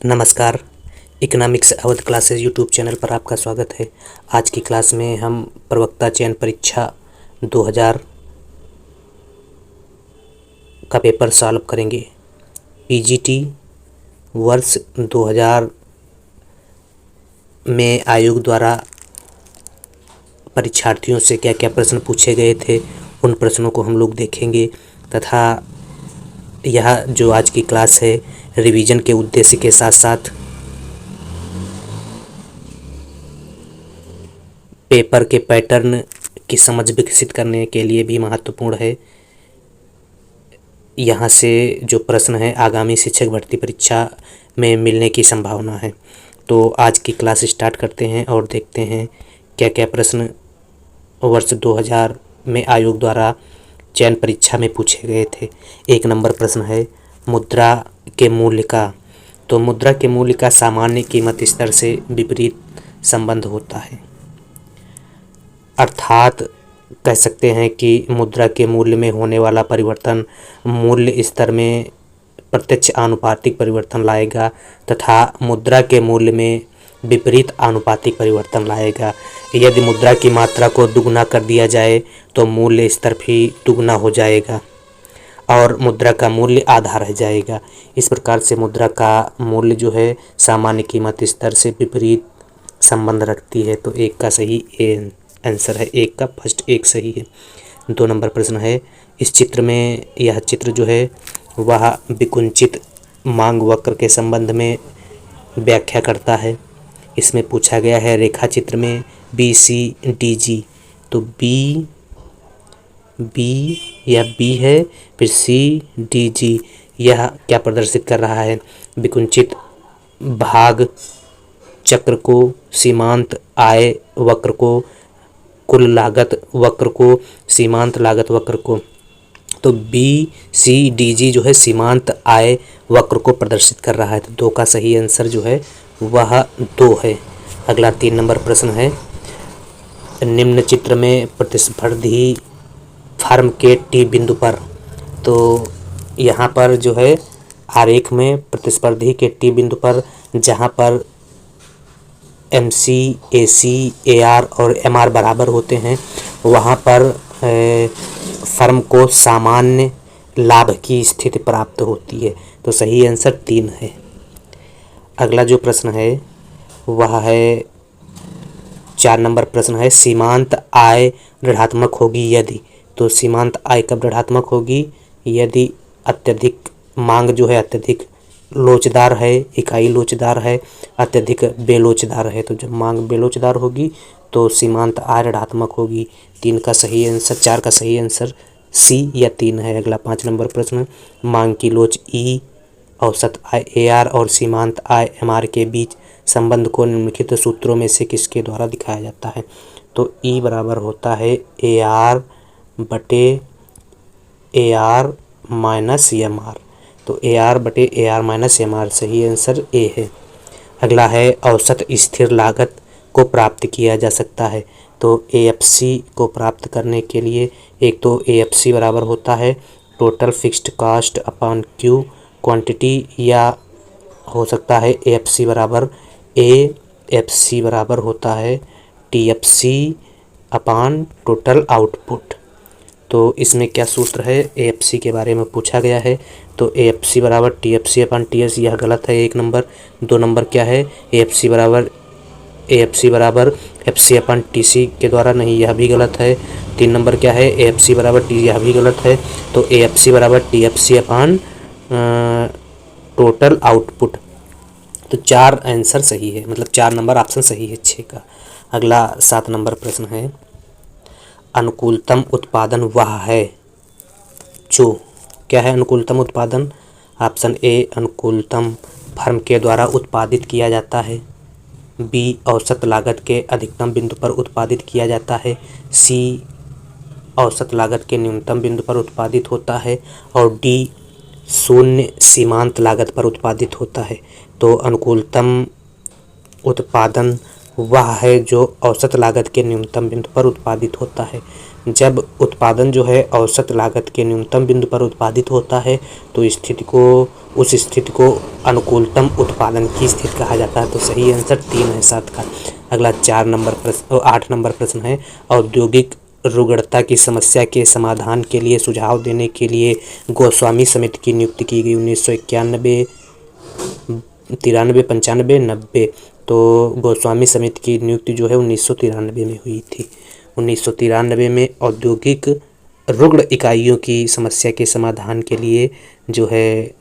नमस्कार। Economics Awadh classes YouTube channel पर आपका स्वागत है। आज की क्लास में हम प्रवक्ता चयन परीक्षा 2000 का पेपर सॉल्व करेंगे। पीजीटी वर्ष 2000 में आयोग द्वारा परीक्षार्थियों से क्या क्या प्रश्न पूछे गए थे, उन प्रश्नों को हम लोग देखेंगे तथा यह जो आज की क्लास है रिवीजन के उद्देश्य के साथ साथ पेपर के पैटर्न की समझ विकसित करने के लिए भी महत्वपूर्ण है। यहाँ से जो प्रश्न है आगामी शिक्षक भर्ती परीक्षा में मिलने की संभावना है। तो आज की क्लास स्टार्ट करते हैं और देखते हैं क्या क्या प्रश्न वर्ष 2000 में आयोग द्वारा चयन परीक्षा में पूछे गए थे। 1 नंबर प्रश्न है मुद्रा के मूल्य का। तो मुद्रा के मूल्य का सामान्य कीमत स्तर से विपरीत संबंध होता है, अर्थात कह सकते हैं कि मुद्रा के मूल्य में होने वाला परिवर्तन मूल्य स्तर में प्रत्यक्ष आनुपातिक परिवर्तन लाएगा तथा मुद्रा के मूल्य में विपरीत आनुपातिक परिवर्तन लाएगा। यदि मुद्रा की मात्रा को दुगना कर दिया जाए तो मूल्य स्तर भी दुगना हो जाएगा और मुद्रा का मूल्य आधा रह जाएगा। इस प्रकार से मुद्रा का मूल्य जो है सामान्य कीमत स्तर से विपरीत संबंध रखती है। तो 1 का सही आंसर है, 1 का फर्स्ट 1 सही है। 2 नंबर प्रश्न है इस चित्र में, यह चित्र जो है वह विकुंचित मांग वक्र के संबंध में व्याख्या करता है। इसमें पूछा गया है रेखा चित्र में BCDG। तो बी या बी है, फिर CDG यह क्या प्रदर्शित कर रहा है? विकुंचित भाग चक्र को, सीमांत आय वक्र को, कुल लागत वक्र को, सीमांत लागत वक्र को। तो BCDG जो है सीमांत आय वक्र को प्रदर्शित कर रहा है। तो 2 का सही आंसर जो है वह 2 है। अगला 3 नंबर प्रश्न है निम्न चित्र में प्रतिस्पर्धी फर्म के T बिंदु पर। तो यहाँ पर जो है आरेख में प्रतिस्पर्धी के T बिंदु पर जहाँ पर MC, AC, AR और MR बराबर होते हैं वहाँ पर फर्म को सामान्य लाभ की स्थिति प्राप्त होती है। तो सही आंसर 3 है। अगला जो प्रश्न है वह है 4 नंबर प्रश्न है सीमांत आय ऋणात्मक होगी यदि। तो सीमांत आय कब ऋणात्मक होगी? यदि अत्यधिक मांग जो है अत्यधिक लोचदार है, इकाई लोचदार है, अत्यधिक बेलोचदार है। तो जब मांग बेलोचदार होगी तो सीमांत आय ऋणात्मक होगी। 3 का सही आंसर, 4 का सही आंसर C या 3 है। अगला 5 नंबर प्रश्न मांग की लोच E, औसत आय AR और सीमांत आय MR के बीच संबंध को निम्नलिखित सूत्रों में से किसके द्वारा दिखाया जाता है? तो E बराबर होता है AR बटे AR माइनस MR। तो AR बटे AR माइनस MR सही आंसर A है। अगला है औसत स्थिर लागत को प्राप्त किया जा सकता है। तो AFC को प्राप्त करने के लिए एक तो AFC बराबर होता है total fixed cost upon Q quantity, या हो सकता है AFC बराबर होता है TFC अपॉन टोटल आउटपुट। तो इसमें क्या सूत्र है AFC के बारे में पूछा गया है। तो AFC बराबर TFC अपॉन TS, यह गलत है 1 नंबर। 2 नंबर क्या है AFC बराबर FC अपॉन TC के द्वारा, नहीं यह भी गलत है। 3 नंबर क्या है AFC बराबर T, यह भी गलत है। तो AFC बराबर TFC अपॉन टोटल आउटपुट। तो 4 आंसर सही है, मतलब 4 नंबर ऑप्शन सही है 6 का। अगला 7 नंबर प्रश्न है अनुकूलतम उत्पादन वह है जो, क्या है अनुकूलतम उत्पादन? ऑप्शन A अनुकूलतम फर्म के द्वारा उत्पादित किया जाता है, B औसत लागत के अधिकतम बिंदु पर उत्पादित किया जाता है, C औसत लागत के न्यूनतम बिंदु पर उत्पादित होता है और D शून्य सीमांत लागत पर उत्पादित होता है। तो अनुकूलतम उत्पादन वह है जो औसत लागत के न्यूनतम बिंदु पर उत्पादित होता है। जब उत्पादन जो है औसत लागत के न्यूनतम बिंदु पर उत्पादित होता है, तो उस स्थिति को अनुकूलतम उत्पादन की स्थिति कहा जाता है। तो सही आंसर 3 है 7 का। अगला 8 नंबर प्रश्न है, औद्योगिक रुग्णता की समस्या के समाधान के लिए सुझाव देने के लिए गोस्वामी समिति की नियुक्ति की गई 1991, 93, 95, 90। तो गोस्वामी समिति की नियुक्ति जो है 1993 में हुई थी। 1993 में औद्योगिक रुग्ण इकाइयों की समस्या के समाधान के लिए जो है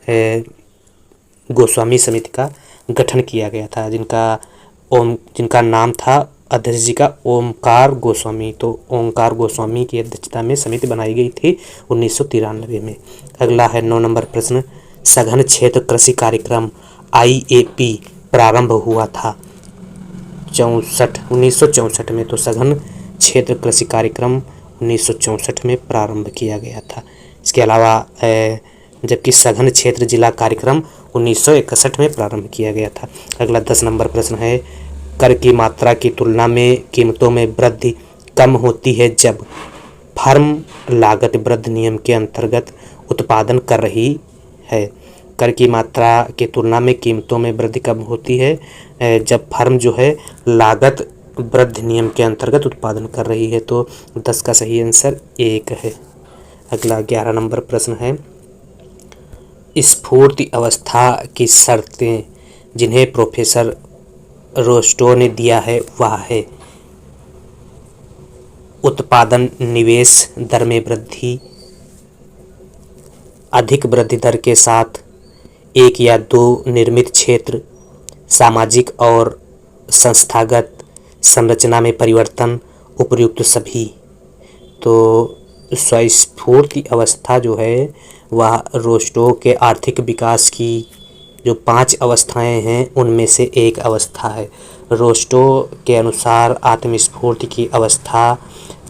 गोस्वामी समिति का गठन किया गया था, जिनका नाम था अध्यक्ष जी का ओमकार गोस्वामी। तो ओमकार गोस्वामी की अध्यक्षता में समिति बनाई गई थी 1993 में। अगला है 9 नंबर प्रश्न, सघन क्षेत्र कृषि कार्यक्रम IAP प्रारंभ हुआ था 1964 में। तो सघन क्षेत्र कृषि कार्यक्रम 1964 में प्रारंभ किया गया था। इसके अलावा जबकि सघन क्षेत्र जिला कार्यक्रम 1961 में प्रारंभ किया गया था। अगला 10 नंबर प्रश्न है, कर की मात्रा की तुलना में कीमतों में वृद्धि कम होती है जब फर्म लागत वृद्धि नियम के अंतर्गत उत्पादन कर रही है। कर की मात्रा की तुलना में कीमतों में वृद्धि कम होती है जब फर्म जो है लागत वृद्धि नियम के अंतर्गत उत्पादन कर रही है। तो 10 का सही आंसर 1 है। अगला 11 नंबर प्रश्न है, स्फूर्ति अवस्था की शर्तें जिन्हें प्रोफेसर रोस्टो ने दिया है वह है उत्पादन निवेश दर में वृद्धि, अधिक वृद्धि दर के साथ 1 या 2 निर्मित क्षेत्र, सामाजिक और संस्थागत संरचना में परिवर्तन, उपयुक्त सभी। तो स्वस्फूर्ति अवस्था जो है वह रोस्टो के आर्थिक विकास की जो 5 अवस्थाएं हैं उनमें से एक अवस्था है। रोस्टो के अनुसार आत्मस्फूर्ति की अवस्था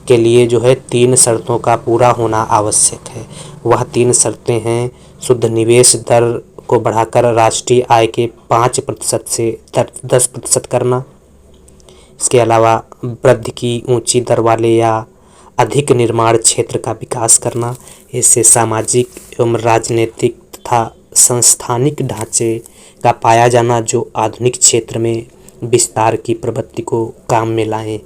के लिए जो है 3 शर्तों का पूरा होना आवश्यक है। वह 3 शर्तें हैं, शुद्ध निवेश दर को बढ़ाकर राष्ट्रीय आय के 5% से 10% करना। इसके अलावा वृद्धि की ऊंची दर वाले या अधिक निर्माण क्षेत्र का विकास करना। इससे सामाजिक एवं राजनीतिक तथा संस्थानिक ढांचे का पाया जाना जो आधुनिक क्षेत्र में विस्तार की प्रवृत्ति को काम में लाएं।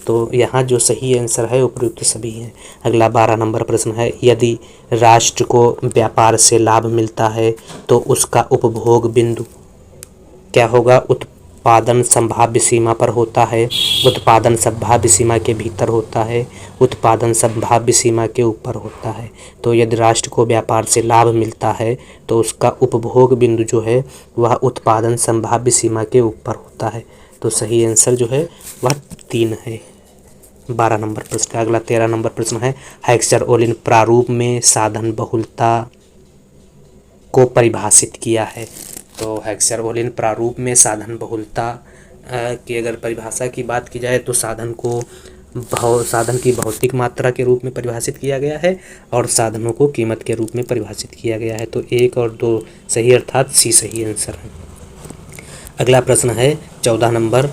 तो यहाँ जो सही आंसर है उपयुक्त सभी हैं। अगला 12 नंबर प्रश्न है, यदि राष्ट्र को व्यापार से लाभ मिलता है तो उसका उपभोग बिंदु क्या होगा? उत्पादन संभाव्य सीमा पर होता है, उत्पादन संभाव्य सीमा के भीतर होता है, उत्पादन संभाव्य सीमा के ऊपर होता है। तो यदि राष्ट्र को व्यापार से लाभ मिलता है तो उसका उपभोग बिंदु जो है वह उत्पादन संभाव्य सीमा के ऊपर होता है। तो सही आंसर जो है वह 3 है 12 नंबर प्रश्न का। अगला 13 नंबर प्रश्न है, हेक्सर-ओलिन प्रारूप में साधन बहुलता को परिभाषित किया है। तो हेक्सर-ओलिन प्रारूप में साधन बहुलता की अगर परिभाषा की बात की जाए तो साधन की भौतिक मात्रा के रूप में परिभाषित किया गया है और साधनों को कीमत के रूप में परिभाषित किया गया है। तो 1 और 2 सही अर्थात सी सही आंसर है। अगला प्रश्न है 14 नंबर,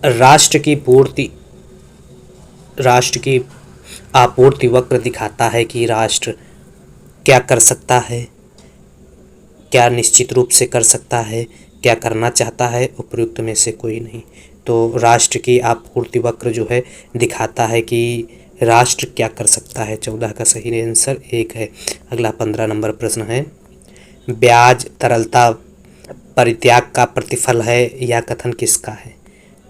राष्ट्र की आपूर्ति वक्र दिखाता है कि राष्ट्र क्या कर सकता है, क्या निश्चित रूप से कर सकता है, क्या करना चाहता है, उपयुक्त में से कोई नहीं। तो राष्ट्र की आपूर्ति वक्र जो है दिखाता है कि राष्ट्र क्या कर सकता है। 14 का सही आंसर 1 है। अगला 15 नंबर प्रश्न है, ब्याज तरलता परित्याग का प्रतिफल है, यह कथन किसका है?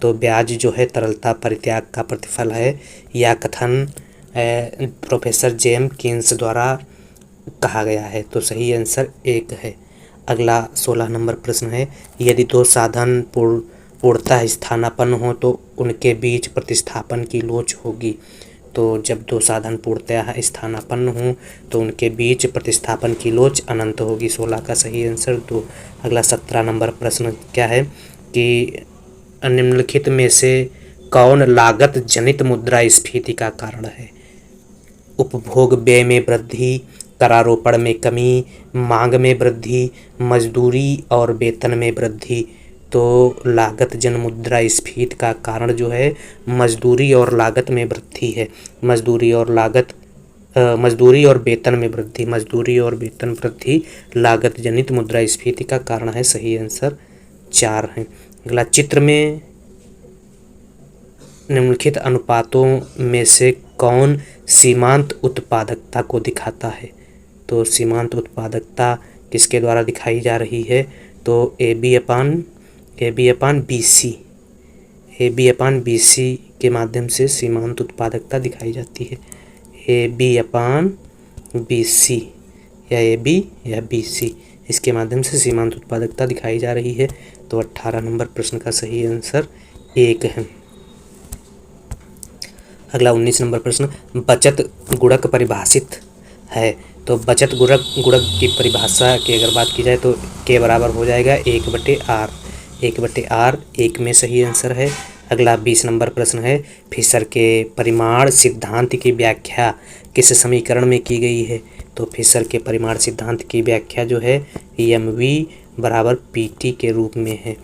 तो ब्याज जो है तरलता परित्याग का प्रतिफल है, यह कथन प्रोफेसर जेम्स कीन्स द्वारा कहा गया है। तो सही आंसर 1 है। अगला 16 नंबर प्रश्न है, यदि 2 साधन पूर्णतः स्थानापन्न हो तो उनके बीच प्रतिस्थापन की लोच होगी। तो जब 2 साधन पूर्णतः स्थानापन्न हो तो उनके बीच प्रतिस्थापन की लोच अनंत होगी। 16 का सही आंसर 2। अगला 17 नंबर प्रश्न क्या है कि निम्नलिखित में से कौन लागत जनित मुद्रास्फीति का कारण है? उपभोग व्यय में वृद्धि, करारोपण में कमी, मांग में वृद्धि, मजदूरी और वेतन में वृद्धि। तो लागत जन मुद्रास्फीति का कारण जो है मजदूरी और लागत में वृद्धि है। मजदूरी और वेतन में वृद्धि, मजदूरी और वेतन वृद्धि लागत जनित मुद्रास्फीति का कारण है। सही आंसर 4 है। अगला, चित्र में निम्नलिखित अनुपातों में से कौन सीमांत उत्पादकता को दिखाता है? तो सीमांत उत्पादकता किसके द्वारा दिखाई जा रही है? तो A B upon B C के माध्यम से सीमांत उत्पादकता दिखाई जाती है। A B upon B C या ए बी या बी सी, इसके माध्यम से सीमांत उत्पादकता दिखाई जा रही है। तो 18 नंबर प्रश्न का सही आंसर 1 है। अगला 19 नंबर प्रश्न, बचत गुणक परिभाषित है। तो बचत गुणक की परिभाषा की अगर बात की जाए तो के बराबर हो जाएगा 1/r। 1/r 1 में सही आंसर है। अगला 20 नंबर प्रश्न है, फिशर के परिमाण सिद्धांत की व्याख्या किस समीकरण में की गई है? तो फिशर के परिमाण सिद्धांत की व्याख्या जो है mv बराबर pt के रूप में है।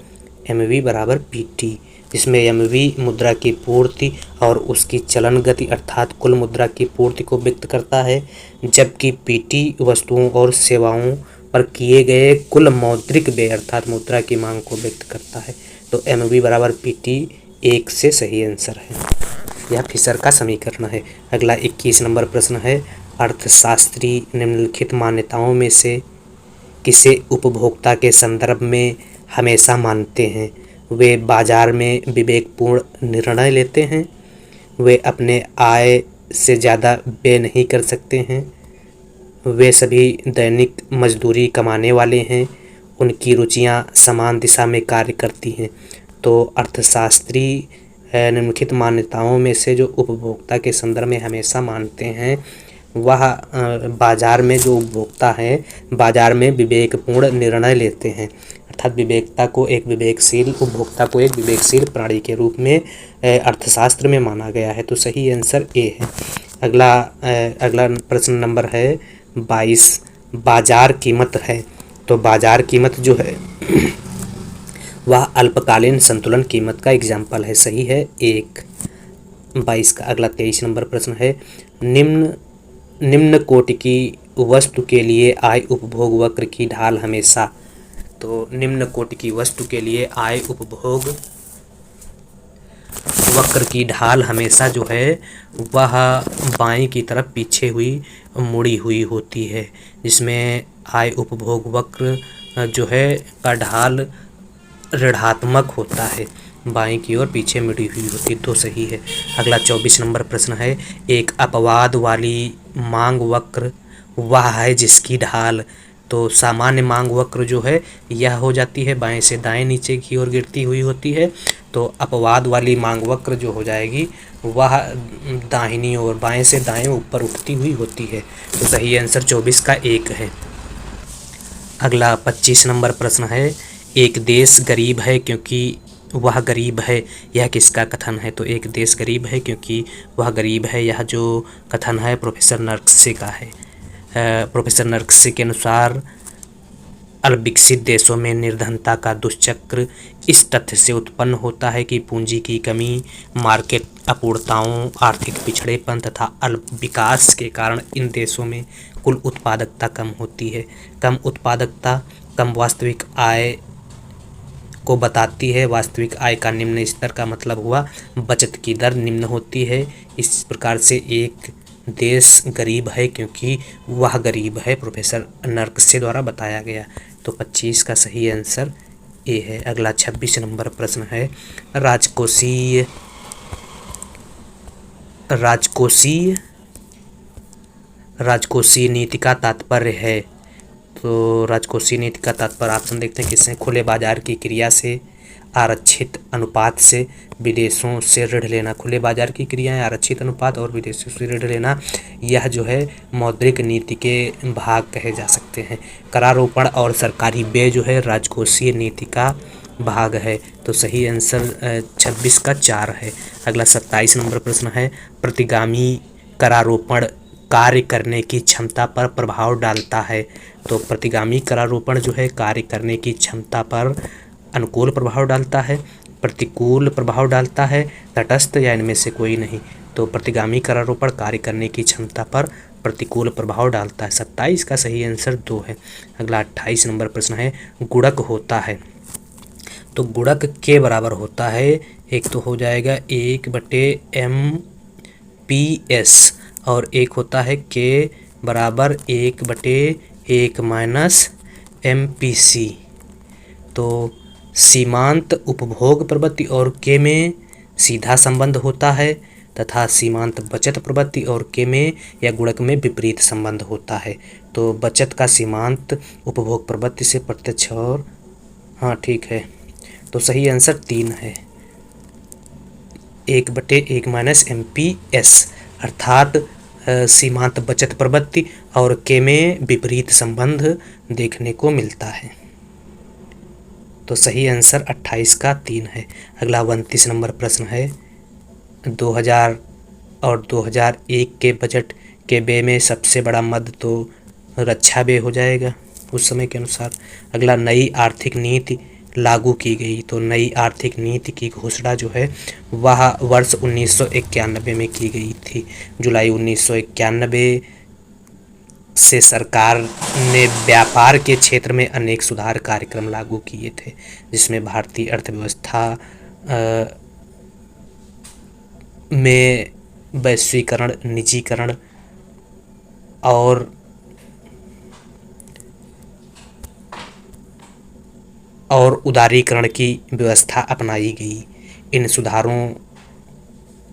mv बराबर pt, जिसमें mv मुद्रा की पूर्ति और उसकी चलन गति अर्थात कुल मुद्रा की पूर्ति को व्यक्त करता है, जबकि pt वस्तुओं और सेवाओं पर किए गए कुल मौद्रिक व्यय अर्थात मुद्रा की मांग को व्यक्त करता है। तो mv बराबर pt 1 से सही आंसर है। यह फिशर का समीकरण है। अगला 21 नंबर प्रश्न है, अर्थशास्त्री निम्नलिखित मान्यताओं में से किसे उपभोक्ता के संदर्भ में हमेशा मानते हैं? वे बाजार में विवेकपूर्ण निर्णय लेते हैं, वे अपने आय से ज़्यादा व्यय नहीं कर सकते हैं, वे सभी दैनिक मजदूरी कमाने वाले हैं, उनकी रुचियां समान दिशा में कार्य करती हैं। तो अर्थशास्त्री निम्नलिखित मान्यताओं में से जो उपभोक्ता के संदर्भ में हमेशा मानते हैं वह बाजार में जो उपभोक्ता हैं बाजार में विवेकपूर्ण निर्णय लेते हैं, अर्थात उपभोक्ता को एक विवेकशील प्राणी के रूप में अर्थशास्त्र में माना गया है। तो सही आंसर ए है। अगला प्रश्न नंबर है 22, बाजार कीमत है। तो बाजार कीमत जो है वह अल्पकालीन संतुलन कीमत का एग्जाम्पल है। सही है 1 22 का। अगला 23 नंबर प्रश्न है, निम्न कोटि की वस्तु के लिए आय उपभोग वक्र की ढाल हमेशा। तो निम्न कोटि की वस्तु के लिए आय उपभोग वक्र की ढाल हमेशा जो है वह बाएं की तरफ पीछे हुई मुड़ी हुई होती है, जिसमें आय उपभोग वक्र जो है का ढाल ऋणात्मक होता है, बाएं की ओर पीछे मुड़ी हुई होती है। तो सही है। अगला 24 नंबर प्रश्न है, एक अपवाद वाली मांग वक्र वह है जिसकी ढाल। तो सामान्य मांग वक्र जो है यह हो जाती है बाएं से दाएं नीचे की ओर गिरती हुई होती है। तो अपवाद वाली मांग वक्र जो हो जाएगी वह दाहिनी ओर बाएं से दाएं ऊपर उठती हुई होती है। तो सही आंसर 24 का 1 है। अगला 25 नंबर प्रश्न है, एक देश गरीब है क्योंकि वह गरीब है, यह किसका कथन है? तो एक देश गरीब है क्योंकि वह गरीब है, यह जो कथन है प्रोफेसर नरकसे का है। प्रोफेसर नरकसे के अनुसार अल्पविकसित देशों में निर्धनता का दुष्चक्र इस तथ्य से उत्पन्न होता है कि पूंजी की कमी, मार्केट अपूर्णताओं, आर्थिक पिछड़ेपन तथा अल्प विकास के कारण इन देशों में कुल उत्पादकता कम होती है। कम उत्पादकता कम वास्तविक आय को बताती है। वास्तविक आय का निम्न स्तर का मतलब हुआ बचत की दर निम्न होती है। इस प्रकार से एक देश गरीब है क्योंकि वह गरीब है, प्रोफेसर नरकसे द्वारा बताया गया। तो 25 का सही आंसर ए है। अगला 26 नंबर प्रश्न है, राजकोषीय नीति का तात्पर्य है। तो राजकोषीय नीति का तात्पर्य ऑप्शन देखते हैं किससे? खुले बाजार की क्रिया से, आरक्षित अनुपात से, विदेशों से ऋण लेना। खुले बाजार की क्रियाएं, आरक्षित अनुपात और विदेशों से ऋण लेना, यह जो है मौद्रिक नीति के भाग कहे जा सकते हैं। करारोपण और सरकारी व्यय जो है राजकोषीय नीति का भाग है। तो सही आंसर 26 का 4 है। अगला 27 नंबर प्रश्न है, प्रतिगामी करारोपण कार्य करने की क्षमता पर प्रभाव डालता है। तो प्रतिगामी करारोपण जो है कार्य करने की क्षमता पर अनुकूल प्रभाव डालता है, प्रतिकूल प्रभाव डालता है, तटस्थ या इनमें से कोई नहीं। तो प्रतिगामी करारोपण कार्य करने की क्षमता पर प्रतिकूल प्रभाव डालता है। 27 का सही आंसर 2 है। अगला 28 नंबर प्रश्न है, गुणक होता है। तो गुणक के बराबर होता है, एक तो हो जाएगा 1/m/s और एक होता है k बराबर 1/1 - MPC। तो सीमांत उपभोग प्रवृत्ति और k में सीधा संबंध होता है तथा सीमांत बचत प्रवृत्ति और k में या गुणक में विपरीत संबंध होता है। तो बचत का सीमांत उपभोग प्रवृत्ति से प्रत्यक्ष और हाँ ठीक है, तो सही आंसर 3 है, 1/1 - MPS अर्थात सीमांत बचत प्रवृत्ति और के में विपरीत संबंध देखने को मिलता है। तो सही आंसर 28 का 3 है। अगला 29 नंबर प्रश्न है, 2000 और 2001 के बजट के व्यय में सबसे बड़ा मद तो रक्षा व्यय हो जाएगा उस समय के अनुसार। अगला नई आर्थिक नीति लागू की गई। तो नई आर्थिक नीति की घोषणा जो है वह वर्ष 1991 में की गई थी। जुलाई 1991 से सरकार ने व्यापार के क्षेत्र में अनेक सुधार कार्यक्रम लागू किए थे, जिसमें भारतीय अर्थव्यवस्था में वैश्वीकरण, निजीकरण और उदारीकरण की व्यवस्था अपनाई गई। इन सुधारों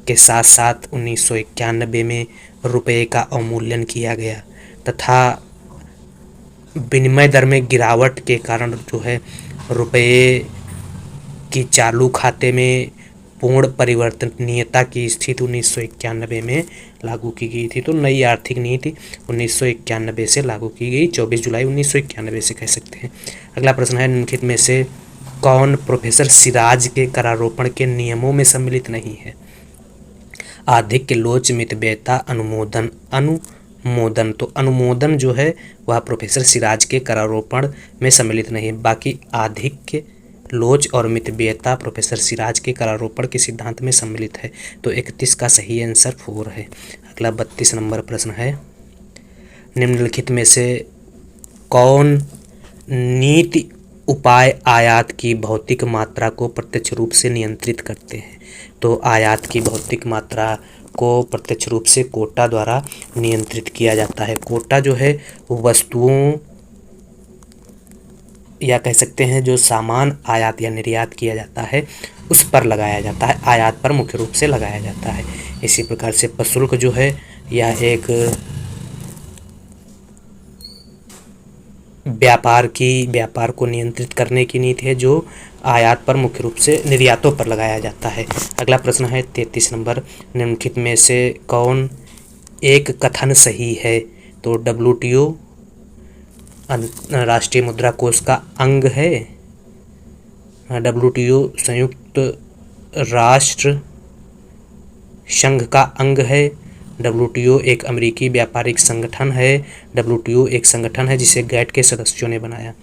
के साथ साथ 1991 में रुपये का अवमूल्यन किया गया तथा विनिमय दर में गिरावट के कारण जो है रुपये की चालू खाते में पूर्ण परिवर्तनीयता की स्थिति 1991 में लागू की गई थी। तो नई आर्थिक नीति 1991 से लागू की गई, 24 जुलाई 1991 से कह सकते हैं। अगला प्रश्न है, निम्नलिखित में से कौन प्रोफेसर सिराज के करारोपण के नियमों में सम्मिलित नहीं है? आधिक्य, लोच, मितव्ययिता, अनुमोदन। तो अनुमोदन जो है वह प्रोफेसर सिराज के करारोपण में सम्मिलित नहीं है। बाकी आधिक्य, लोच और मितव्ययिता प्रोफेसर सिराज के करारोपण के सिद्धांत में सम्मिलित है। तो 31 का सही आंसर 4 है। अगला 32 नंबर प्रश्न है, निम्नलिखित में से कौन नीति उपाय आयात की भौतिक मात्रा को प्रत्यक्ष रूप से नियंत्रित करते हैं? तो आयात की भौतिक मात्रा को प्रत्यक्ष रूप से कोटा द्वारा नियंत्रित किया जाता है। कोटा जो है वस्तुओं या कह सकते हैं जो सामान आयात या निर्यात किया जाता है उस पर लगाया जाता है, आयात पर मुख्य रूप से लगाया जाता है। इसी प्रकार से प्रशुल्क जो है यह एक व्यापार को नियंत्रित करने की नीति है जो आयात पर मुख्य रूप से निर्यातों पर लगाया जाता है। अगला प्रश्न है 33 नंबर, निम्नलिखित में से कौन एक कथन सही है? तो WTO राष्ट्रीय मुद्रा कोष का अंग है, WTO संयुक्त राष्ट्र संघ का अंग है, WTO एक अमेरिकी व्यापारिक संगठन है, WTO एक संगठन है जिसे गैट के सदस्यों ने बनाया।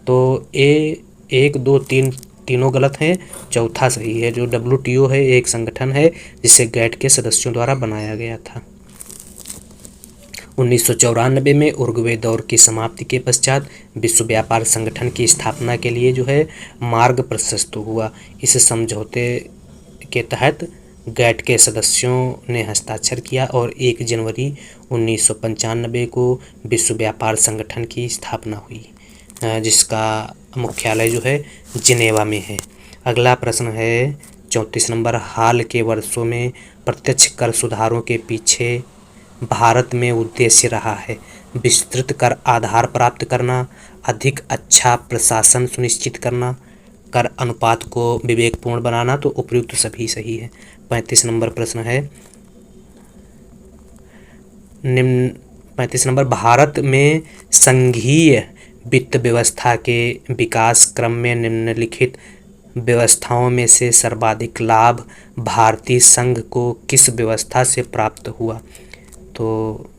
तो ए 1, 2, 3 तीनों गलत हैं, चौथा सही है। जो WTO है एक संगठन है जिसे गैट के सदस्यों द्वारा बनाया गया था। 1994 में उरुग्वे दौर की समाप्ति के पश्चात विश्व व्यापार संगठन की स्थापना के लिए जो है मार्ग प्रशस्त हुआ। इस समझौते के तहत गैट के सदस्यों ने हस्ताक्षर किया और 1 जनवरी 1995 को विश्व व्यापार संगठन की स्थापना हुई, जिसका मुख्यालय जो है जिनेवा में है। अगला प्रश्न है 34 नंबर, हाल के वर्षों में प्रत्यक्ष कर सुधारों के पीछे भारत में उद्देश्य रहा है? विस्तृत कर आधार प्राप्त करना, अधिक अच्छा प्रशासन सुनिश्चित करना, कर अनुपात को विवेकपूर्ण बनाना। तो उपयुक्त सभी सही है। 35 नंबर प्रश्न है, 35 नंबर, भारत में संघीय वित्त व्यवस्था के विकास क्रम में निम्नलिखित व्यवस्थाओं में से सर्वाधिक लाभ भारतीय संघ को किस व्यवस्था से प्राप्त हुआ? तो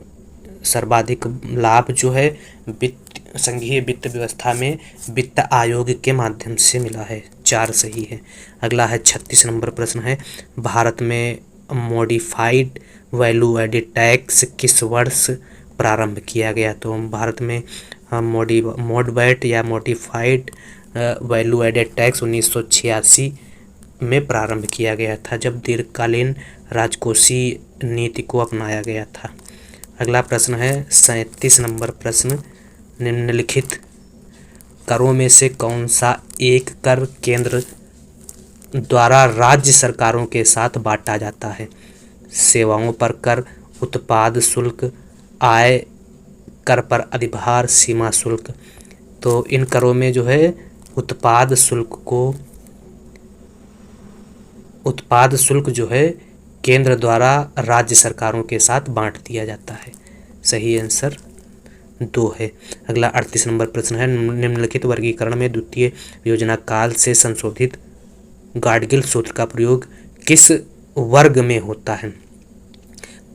सर्वाधिक लाभ जो है वित्त संघीय वित्त व्यवस्था में वित्त आयोग के माध्यम से मिला है। 4 सही है। अगला है 36 नंबर प्रश्न है, भारत में मॉडिफाइड वैल्यू एडेड टैक्स किस वर्ष प्रारंभ किया गया? तो भारत में मॉडवैट या मॉडिफाइड वैल्यू एडेड टैक्स 1986 में प्रारंभ किया गया था, जब दीर्घकालीन राजकोषीय नीति को अपनाया गया था। अगला प्रश्न है 37 नंबर प्रश्न, निम्नलिखित करों में से कौन सा एक कर केंद्र द्वारा राज्य सरकारों के साथ बांटा जाता है? सेवाओं पर कर, उत्पाद शुल्क, आय कर पर अधिभार, सीमा शुल्क। तो इन करों में जो है उत्पाद शुल्क जो है केंद्र द्वारा राज्य सरकारों के साथ बांट दिया जाता है। सही आंसर 2 है। अगला 38 नंबर प्रश्न है, निम्नलिखित वर्गीकरण में द्वितीय योजना काल से संशोधित गाडगिल सूत्र का प्रयोग किस वर्ग में होता है?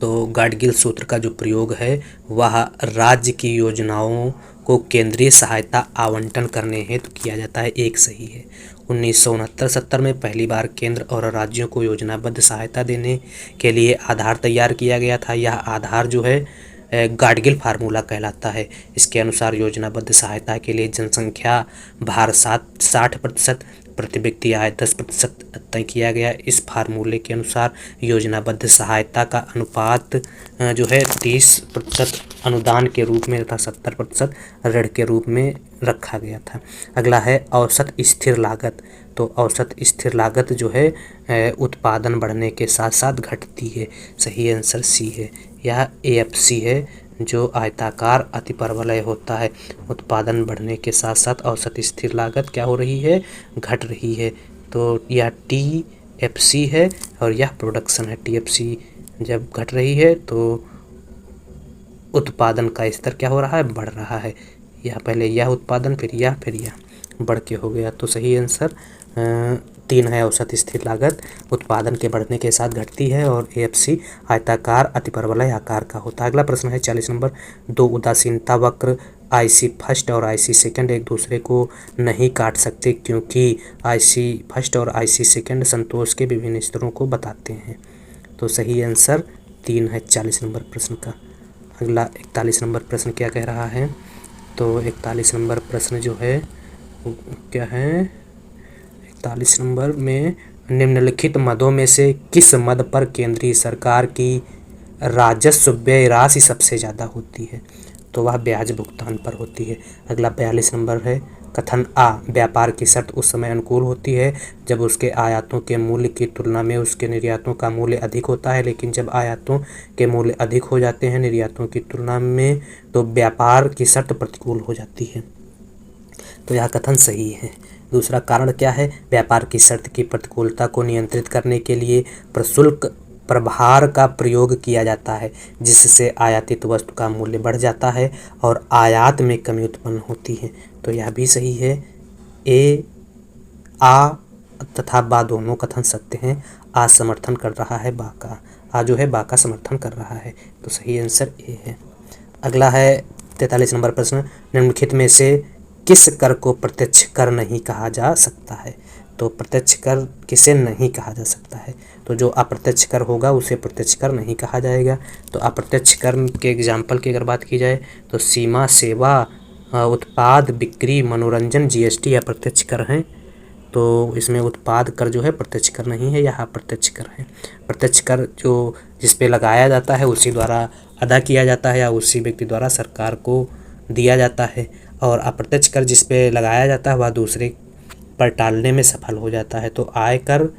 तो गाडगिल सूत्र का जो प्रयोग है वह राज्य की योजनाओं को केंद्रीय सहायता आवंटन करने हेतु किया जाता है। 1 सही है। 1969-70 में पहली बार केंद्र और राज्यों को योजनाबद्ध सहायता देने के लिए आधार तैयार किया गया था। यह आधार जो है गाडगिल फार्मूला कहलाता है। इसके अनुसार योजनाबद्ध सहायता के लिए जनसंख्या भार 60%, प्रति व्यक्ति आय 10% तय किया गया। इस फार्मूले के अनुसार योजनाबद्ध सहायता का अनुपात जो है 30% अनुदान के रूप में तथा 70% ऋण के रूप में रखा गया था। अगला है औसत स्थिर लागत। तो औसत स्थिर लागत जो है उत्पादन बढ़ने के साथ साथ घटती है। सही आंसर सी है। यह AFC है जो आयताकार अतिपरवलय होता है। उत्पादन बढ़ने के साथ साथ औसत स्थिर लागत क्या हो रही है? घट रही है। तो यह TFC है और यह प्रोडक्शन है। TFC जब घट रही है तो उत्पादन का स्तर क्या हो रहा है? बढ़ रहा है। यह पहले यह उत्पादन फिर यह बढ़ के हो गया। तो सही आंसर 3 है। औसत स्थिर लागत उत्पादन के बढ़ने के साथ घटती है और AFC आयताकार अतिपरवलय आकार का होता है। अगला प्रश्न है 40 नंबर, 2 उदासीनता वक्र IC फर्स्ट और IC सेकंड एक दूसरे को नहीं काट सकते क्योंकि IC फर्स्ट और IC सेकंड संतोष के विभिन्न स्तरों को बताते हैं। तो सही आंसर 3 है 40 नंबर प्रश्न का। अगला 41 नंबर प्रश्न क्या कह रहा है? तो 41 नंबर प्रश्न जो है क्या है? 41 नंबर में निम्नलिखित मदों में से किस मद पर केंद्रीय सरकार की राजस्व व्यय राशि सबसे ज़्यादा होती है? तो वह ब्याज भुगतान पर होती है। अगला 42 नंबर है, कथन आ, व्यापार की शर्त उस समय अनुकूल होती है जब उसके आयातों के मूल्य की तुलना में उसके निर्यातों का मूल्य अधिक होता है, लेकिन जब आयातों के मूल्य अधिक हो जाते हैं निर्यातों की तुलना में तो व्यापार की शर्त प्रतिकूल हो जाती है। तो यह कथन सही है। दूसरा कारण क्या है? व्यापार की शर्त की प्रतिकूलता को नियंत्रित करने के लिए प्रशुल्क प्रभार का प्रयोग किया जाता है, जिससे आयातित वस्तु का मूल्य बढ़ जाता है और आयात में कमी उत्पन्न होती है। तो यह भी सही है। ए, आ तथा बा दोनों कथन सत्य हैं। आ समर्थन कर रहा है बा का, आ जो है बा का समर्थन कर रहा है। तो सही आंसर ए है। अगला है 43 नंबर प्रश्न, निम्नलिखित में से किस कर को प्रत्यक्ष कर नहीं कहा जा सकता है? तो प्रत्यक्ष कर किसे नहीं कहा जा सकता है? तो जो अप्रत्यक्ष कर होगा उसे प्रत्यक्ष कर नहीं कहा जाएगा। तो अप्रत्यक्ष कर के एग्जाम्पल की अगर बात की जाए तो सीमा, सेवा, उत्पाद, बिक्री, मनोरंजन, GST अप्रत्यक्ष कर हैं। तो इसमें उत्पाद कर जो है प्रत्यक्ष कर नहीं है, यह अप्रत्यक्ष कर है। प्रत्यक्ष कर जो जिस पे लगाया जाता है उसी द्वारा अदा किया जाता है या उसी व्यक्ति द्वारा सरकार को दिया जाता है, और अप्रत्यक्ष कर जिस पे लगाया जाता है वह दूसरे पर टालने में सफल हो जाता है। तो आय कर,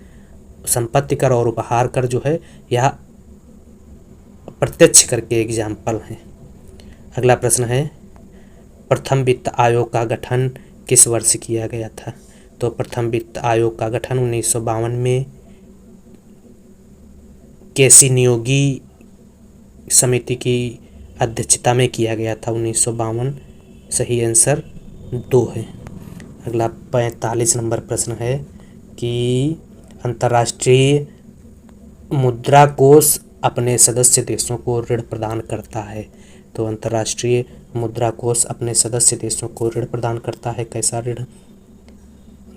संपत्ति कर और उपहार कर जो है यह प्रत्यक्ष कर के एग्जाम्पल हैं। अगला प्रश्न है, प्रथम वित्त आयोग का गठन किस वर्ष किया गया था? तो प्रथम वित्त आयोग का गठन 1952 में केसी नियोगी समिति की अध्यक्षता में किया गया था। 1952 सही आंसर 2 है। अगला 45 नंबर प्रश्न है कि अंतर्राष्ट्रीय मुद्रा कोष अपने सदस्य देशों को ऋण प्रदान करता है। तो अंतर्राष्ट्रीय मुद्रा कोष अपने सदस्य देशों को ऋण प्रदान करता है। कैसा ऋण?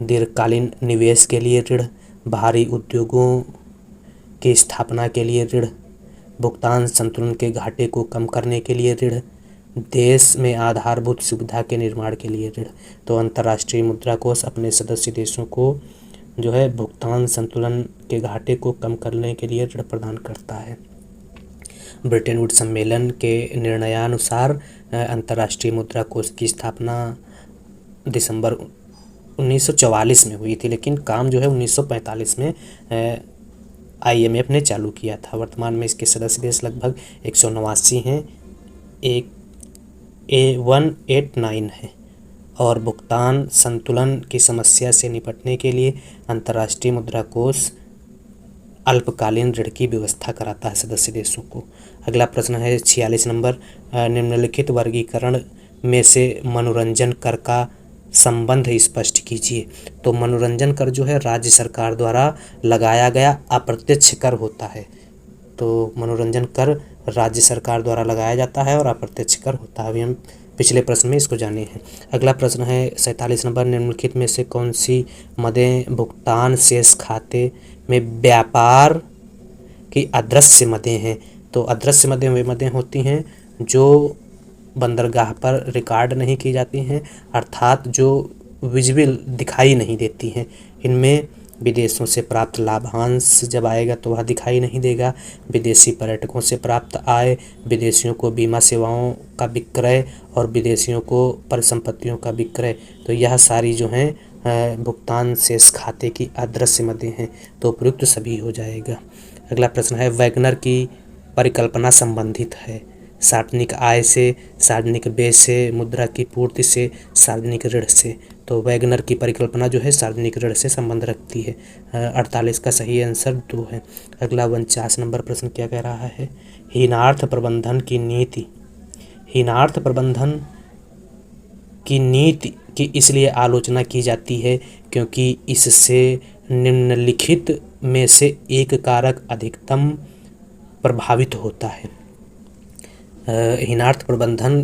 दीर्घकालीन निवेश के लिए ऋण, भारी उद्योगों की स्थापना के लिए ऋण, भुगतान संतुलन के घाटे को कम करने के लिए ऋण, देश में आधारभूत सुविधा के निर्माण के लिए ऋण। तो अंतर्राष्ट्रीय मुद्रा कोष अपने सदस्य देशों को जो है भुगतान संतुलन के घाटे को कम करने के लिए ऋण प्रदान करता है। ब्रेटन वुड्स सम्मेलन के निर्णयानुसार अंतर्राष्ट्रीय मुद्रा कोष की स्थापना दिसंबर 1944 में हुई थी, लेकिन काम जो है 1945 में IMF ने चालू किया था। वर्तमान में इसके सदस्य देश लगभग 189 हैं, 189 है और भुगतान संतुलन की समस्या से निपटने के लिए अंतर्राष्ट्रीय मुद्रा कोष अल्पकालीन ऋण की व्यवस्था कराता है सदस्य देशों को। अगला प्रश्न है 46 नंबर, निम्नलिखित वर्गीकरण में से मनोरंजन कर का संबंध स्पष्ट कीजिए। तो मनोरंजन कर जो है राज्य सरकार द्वारा लगाया गया अप्रत्यक्ष कर होता है। तो मनोरंजन कर राज्य सरकार द्वारा लगाया जाता है और अप्रत्यक्ष कर होता है। अभी हम पिछले प्रश्न में इसको जाने हैं। अगला प्रश्न है 47 नंबर, निम्नलिखित में से कौन सी मदें भुगतान शेष खाते में व्यापार की अदृश्य मदें हैं? तो अदृश्य मदें वे मदें होती हैं जो बंदरगाह पर रिकॉर्ड नहीं की जाती हैं, अर्थात जो विजिबल दिखाई नहीं देती हैं। इनमें विदेशों से प्राप्त लाभांश जब आएगा तो वह दिखाई नहीं देगा, विदेशी पर्यटकों से प्राप्त आय, विदेशियों को बीमा सेवाओं का विक्रय और विदेशियों को परिसंपत्तियों का विक्रय, तो यह सारी जो हैं भुगतान शेष खाते की अदृश्य मदें हैं। तो उपयुक्त सभी हो जाएगा। अगला प्रश्न है वैगनर की परिकल्पना संबंधित है सार्वजनिक आय से, सार्वजनिक व्यय से, मुद्रा की पूर्ति से, सार्वजनिक ऋण से। तो वैगनर की परिकल्पना जो है सार्वजनिक ऋण से संबंध रखती है। 48 का सही आंसर 2 है। अगला 49 नंबर प्रश्न क्या कह रहा है? हीनार्थ प्रबंधन की नीति। हीनार्थ प्रबंधन की नीति की इसलिए आलोचना की जाती है क्योंकि इससे निम्नलिखित में से एक कारक अधिकतम प्रभावित होता है। हीनार्थ प्रबंधन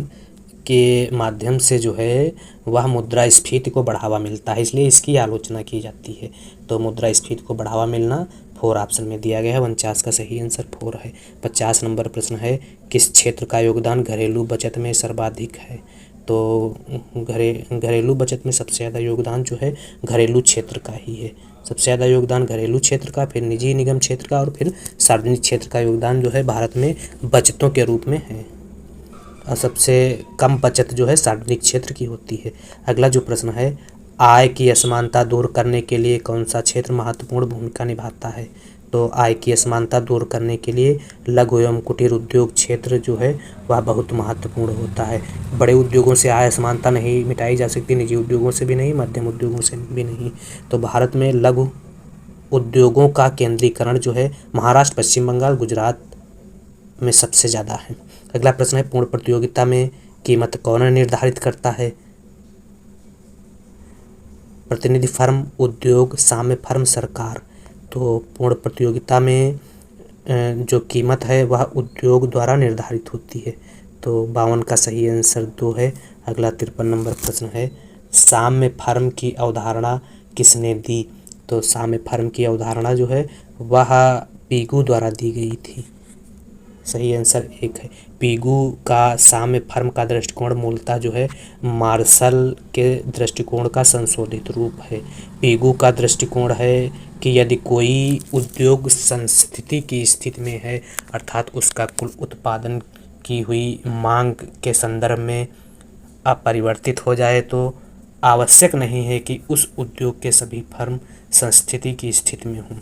के माध्यम से जो है वह मुद्रास्फीति को बढ़ावा मिलता है, इसलिए इसकी आलोचना की जाती है। तो मुद्रास्फीति को बढ़ावा मिलना 4 ऑप्शन में दिया गया है। 49 का सही आंसर 4 है। 50 नंबर प्रश्न है किस क्षेत्र का योगदान घरेलू बचत में सर्वाधिक है? तो घरेलू बचत में सबसे ज़्यादा योगदान जो है घरेलू क्षेत्र का ही है। सबसे ज़्यादा योगदान घरेलू क्षेत्र का, फिर निजी निगम क्षेत्र का और फिर सार्वजनिक क्षेत्र का योगदान जो है भारत में बचतों के रूप में है। और सबसे कम बचत जो है सार्वजनिक क्षेत्र की होती है। अगला जो प्रश्न है आय की असमानता दूर करने के लिए कौन सा क्षेत्र महत्वपूर्ण भूमिका निभाता है? तो आय की असमानता दूर करने के लिए लघु एवं कुटीर उद्योग क्षेत्र जो है वह बहुत महत्वपूर्ण होता है। बड़े उद्योगों से आय असमानता नहीं मिटाई जा सकती, निजी उद्योगों से भी नहीं, मध्यम उद्योगों से भी नहीं। तो भारत में लघु उद्योगों का केंद्रीकरण जो है महाराष्ट्र, पश्चिम बंगाल, गुजरात में सबसे ज़्यादा है। अगला प्रश्न है पूर्ण प्रतियोगिता में कीमत कौन निर्धारित करता है? प्रतिनिधि फर्म, उद्योग, साम्य फर्म, सरकार। तो पूर्ण प्रतियोगिता में जो कीमत है वह उद्योग द्वारा निर्धारित होती है। तो 52 का सही आंसर 2 है। अगला 53 नंबर प्रश्न है साम्य फर्म की अवधारणा किसने दी? तो साम्य फर्म की अवधारणा जो है वह पीगू द्वारा दी गई थी। सही आंसर 1 है। पीगू का साम्य फर्म का दृष्टिकोण मूलतः जो है मार्शल के दृष्टिकोण का संशोधित रूप है। पीगू का दृष्टिकोण है कि यदि कोई उद्योग संस्थिति की स्थिति में है, अर्थात उसका कुल उत्पादन की हुई मांग के संदर्भ में अपरिवर्तित हो जाए, तो आवश्यक नहीं है कि उस उद्योग के सभी फर्म संस्थिति की स्थिति में हों।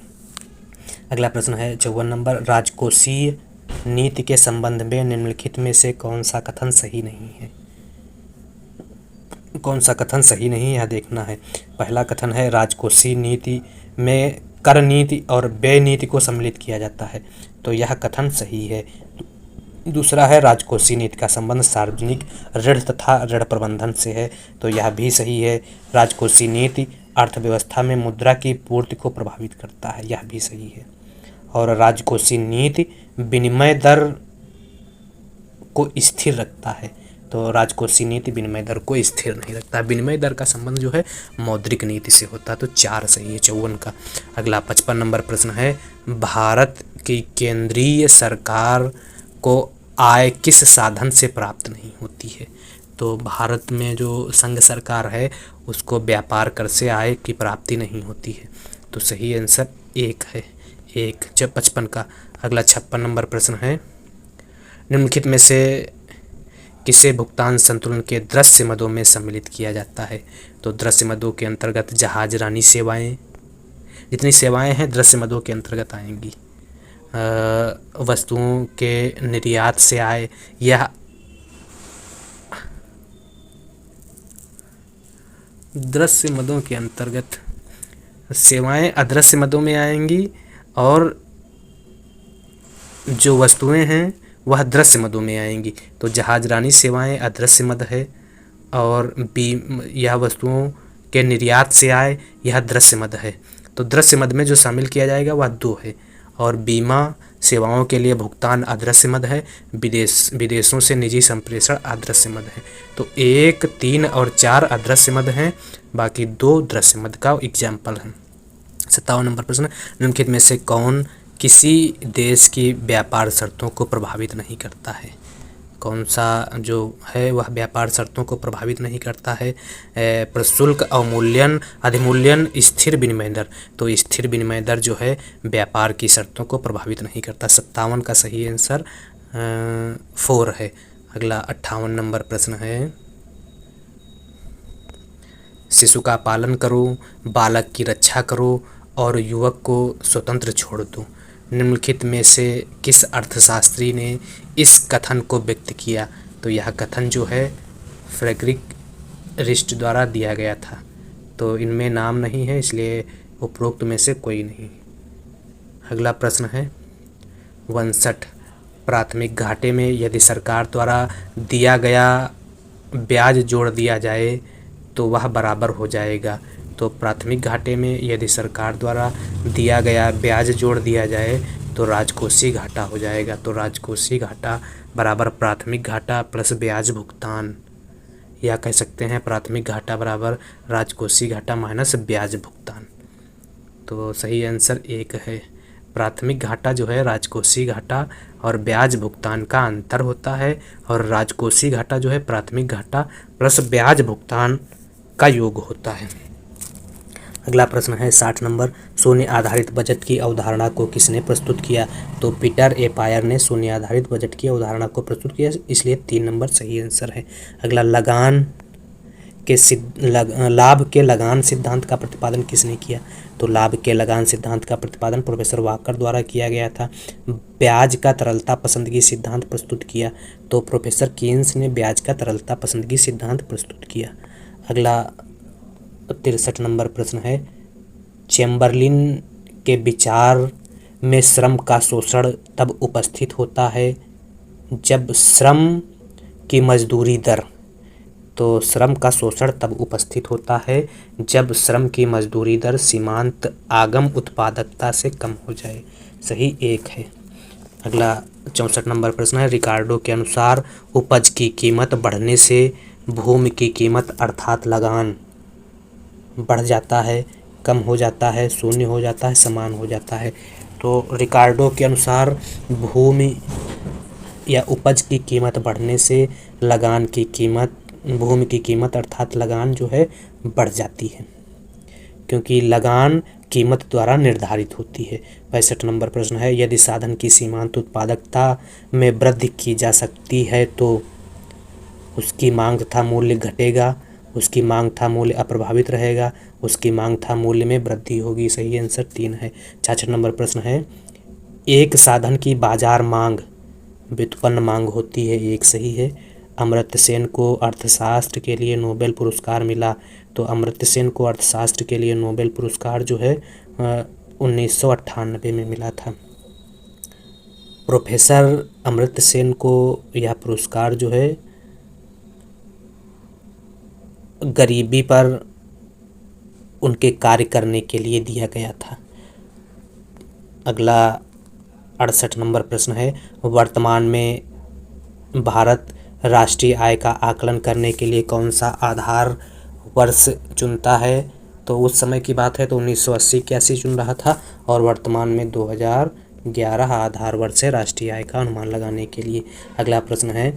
अगला प्रश्न है 54 नंबर राजकोषीय नीति के संबंध में निम्नलिखित में से कौन सा कथन सही नहीं है? कौन सा कथन सही नहीं है यह देखना है। पहला कथन है राजकोषीय नीति में कर नीति और व्यय नीति को सम्मिलित किया जाता है, तो यह कथन सही है। दूसरा है राजकोषीय नीति का संबंध सार्वजनिक ऋण तथा ऋण प्रबंधन से है, तो यह भी सही है। राजकोषीय नीति अर्थव्यवस्था में मुद्रा की पूर्ति को प्रभावित करता है, यह भी सही है। और राजकोषीय नीति विनिमय दर को स्थिर रखता है। तो राजकोषीय नीति विनिमय दर को स्थिर नहीं रखता। विनिमय दर का संबंध जो है मौद्रिक नीति से होता है। तो 4 सही है 54 का। अगला 55 नंबर प्रश्न है, भारत की केंद्रीय सरकार को आय किस साधन से प्राप्त नहीं होती है? तो भारत में जो संघ सरकार है उसको व्यापार कर से आय की प्राप्ति नहीं होती है। तो सही आंसर 1 है, 1 55 का। अगला 56 नंबर प्रश्न है, निम्नलिखित में से किसे भुगतान संतुलन के दृश्य मदों में सम्मिलित किया जाता है? तो दृश्य मदों के अंतर्गत जहाज रानी सेवाएं, जितनी सेवाएं हैं दृश्य मदों के अंतर्गत आएंगी। वस्तुओं के निर्यात से आय, यह दृश्य मदों के अंतर्गत सेवाएं अदृश्य मदों में आएंगी और जो वस्तुएं हैं वह दृश्य मदों में आएंगी। तो जहाज रानी सेवाएं अदृश्य मद है और यह वस्तुओं के निर्यात से आय यह दृश्य मद है। तो दृश्य मद में जो शामिल किया जाएगा वह 2 है। और बीमा सेवाओं के लिए भुगतान अदृश्य मद है, विदेशों से निजी संप्रेषण अदृश्य मद है। तो 1, 3 और 4 अदृश्य मद हैं, बाकी 2 दृश्य मद का एग्जाम्पल है। 57 नंबर प्रश्न, निम्नलिखित में से कौन किसी देश की व्यापार शर्तों को प्रभावित नहीं करता है? कौन सा जो है वह व्यापार शर्तों को प्रभावित नहीं करता है? प्रशुल्क, अवमूल्यन, अधिमूल्यन, स्थिर विनिमय दर। तो स्थिर विनिमय दर जो है व्यापार की शर्तों को प्रभावित नहीं करता। 57 का सही आंसर 4 है। अगला 58 नंबर प्रश्न है, शिशु का पालन करो, बालक की रक्षा करो और युवक को स्वतंत्र छोड़ दो। निम्नलिखित में से किस अर्थशास्त्री ने इस कथन को व्यक्त किया? तो यह कथन जो है फ्रेडरिक रिस्ट द्वारा दिया गया था। तो इनमें नाम नहीं है, इसलिए उपरोक्त में से कोई नहीं। अगला प्रश्न है 59, प्राथमिक घाटे में यदि सरकार द्वारा दिया गया ब्याज जोड़ दिया जाए तो वह बराबर हो जाएगा। तो प्राथमिक घाटे में यदि सरकार द्वारा दिया गया ब्याज जोड़ दिया जाए तो राजकोषीय घाटा हो जाएगा। तो राजकोषीय घाटा बराबर प्राथमिक घाटा प्लस ब्याज भुगतान, या कह सकते हैं प्राथमिक घाटा बराबर राजकोषीय घाटा माइनस ब्याज भुगतान। तो सही आंसर 1 है। प्राथमिक घाटा जो है राजकोषीय घाटा और ब्याज भुगतान का अंतर होता है और राजकोषीय घाटा जो है प्राथमिक घाटा प्लस ब्याज भुगतान का योग होता है। अगला प्रश्न है 60 नंबर, शून्य आधारित बजट की अवधारणा को किसने प्रस्तुत किया? तो पीटर ए पायर ने शून्य आधारित बजट की अवधारणा को प्रस्तुत किया, इसलिए 3 नंबर सही आंसर है। अगला लाभ के लगान सिद्धांत का प्रतिपादन किसने किया? तो लाभ के लगान सिद्धांत का प्रतिपादन प्रोफेसर वाकर द्वारा किया गया था। ब्याज का तरलता पसंदगी सिद्धांत प्रस्तुत किया तो प्रोफेसर कीन्स ने ब्याज का तरलता पसंदगी सिद्धांत प्रस्तुत किया। अगला 63 नंबर प्रश्न है, चैम्बरलिन के विचार में श्रम का शोषण तब उपस्थित होता है जब श्रम की मजदूरी दर, तो श्रम का शोषण तब उपस्थित होता है जब श्रम की मजदूरी दर सीमांत आगम उत्पादकता से कम हो जाए। सही 1 है। अगला 64 नंबर प्रश्न है, रिकार्डो के अनुसार उपज की कीमत बढ़ने से भूमि की कीमत अर्थात लगान बढ़ जाता है, कम हो जाता है, शून्य हो जाता है, समान हो जाता है। तो रिकार्डो के अनुसार भूमि या उपज की कीमत बढ़ने से लगान की कीमत, भूमि की कीमत अर्थात लगान जो है बढ़ जाती है, क्योंकि लगान कीमत द्वारा निर्धारित होती है। 65 नंबर प्रश्न है, यदि साधन की सीमांत उत्पादकता में वृद्धि की जा सकती है तो उसकी मांग तथा मूल्य घटेगा, उसकी मांग तथा मूल्य अप्रभावित रहेगा, उसकी मांग तथा मूल्य में वृद्धि होगी। सही आंसर 3 है। 66 नंबर प्रश्न है, एक साधन की बाजार मांग व्युत्पन्न मांग होती है, 1 सही है। अमर्त्य सेन को अर्थशास्त्र के लिए नोबेल पुरस्कार मिला, तो अमर्त्य सेन को अर्थशास्त्र के लिए नोबेल पुरस्कार जो है 1998 में मिला था। प्रोफेसर अमर्त्य सेन को यह पुरस्कार जो है गरीबी पर उनके कार्य करने के लिए दिया गया था। अगला 68 नंबर प्रश्न है, वर्तमान में भारत राष्ट्रीय आय का आकलन करने के लिए कौन सा आधार वर्ष चुनता है? तो उस समय की बात है तो 1980-81 चुन रहा था और वर्तमान में 2011 आधार वर्ष है राष्ट्रीय आय का अनुमान लगाने के लिए। अगला प्रश्न है,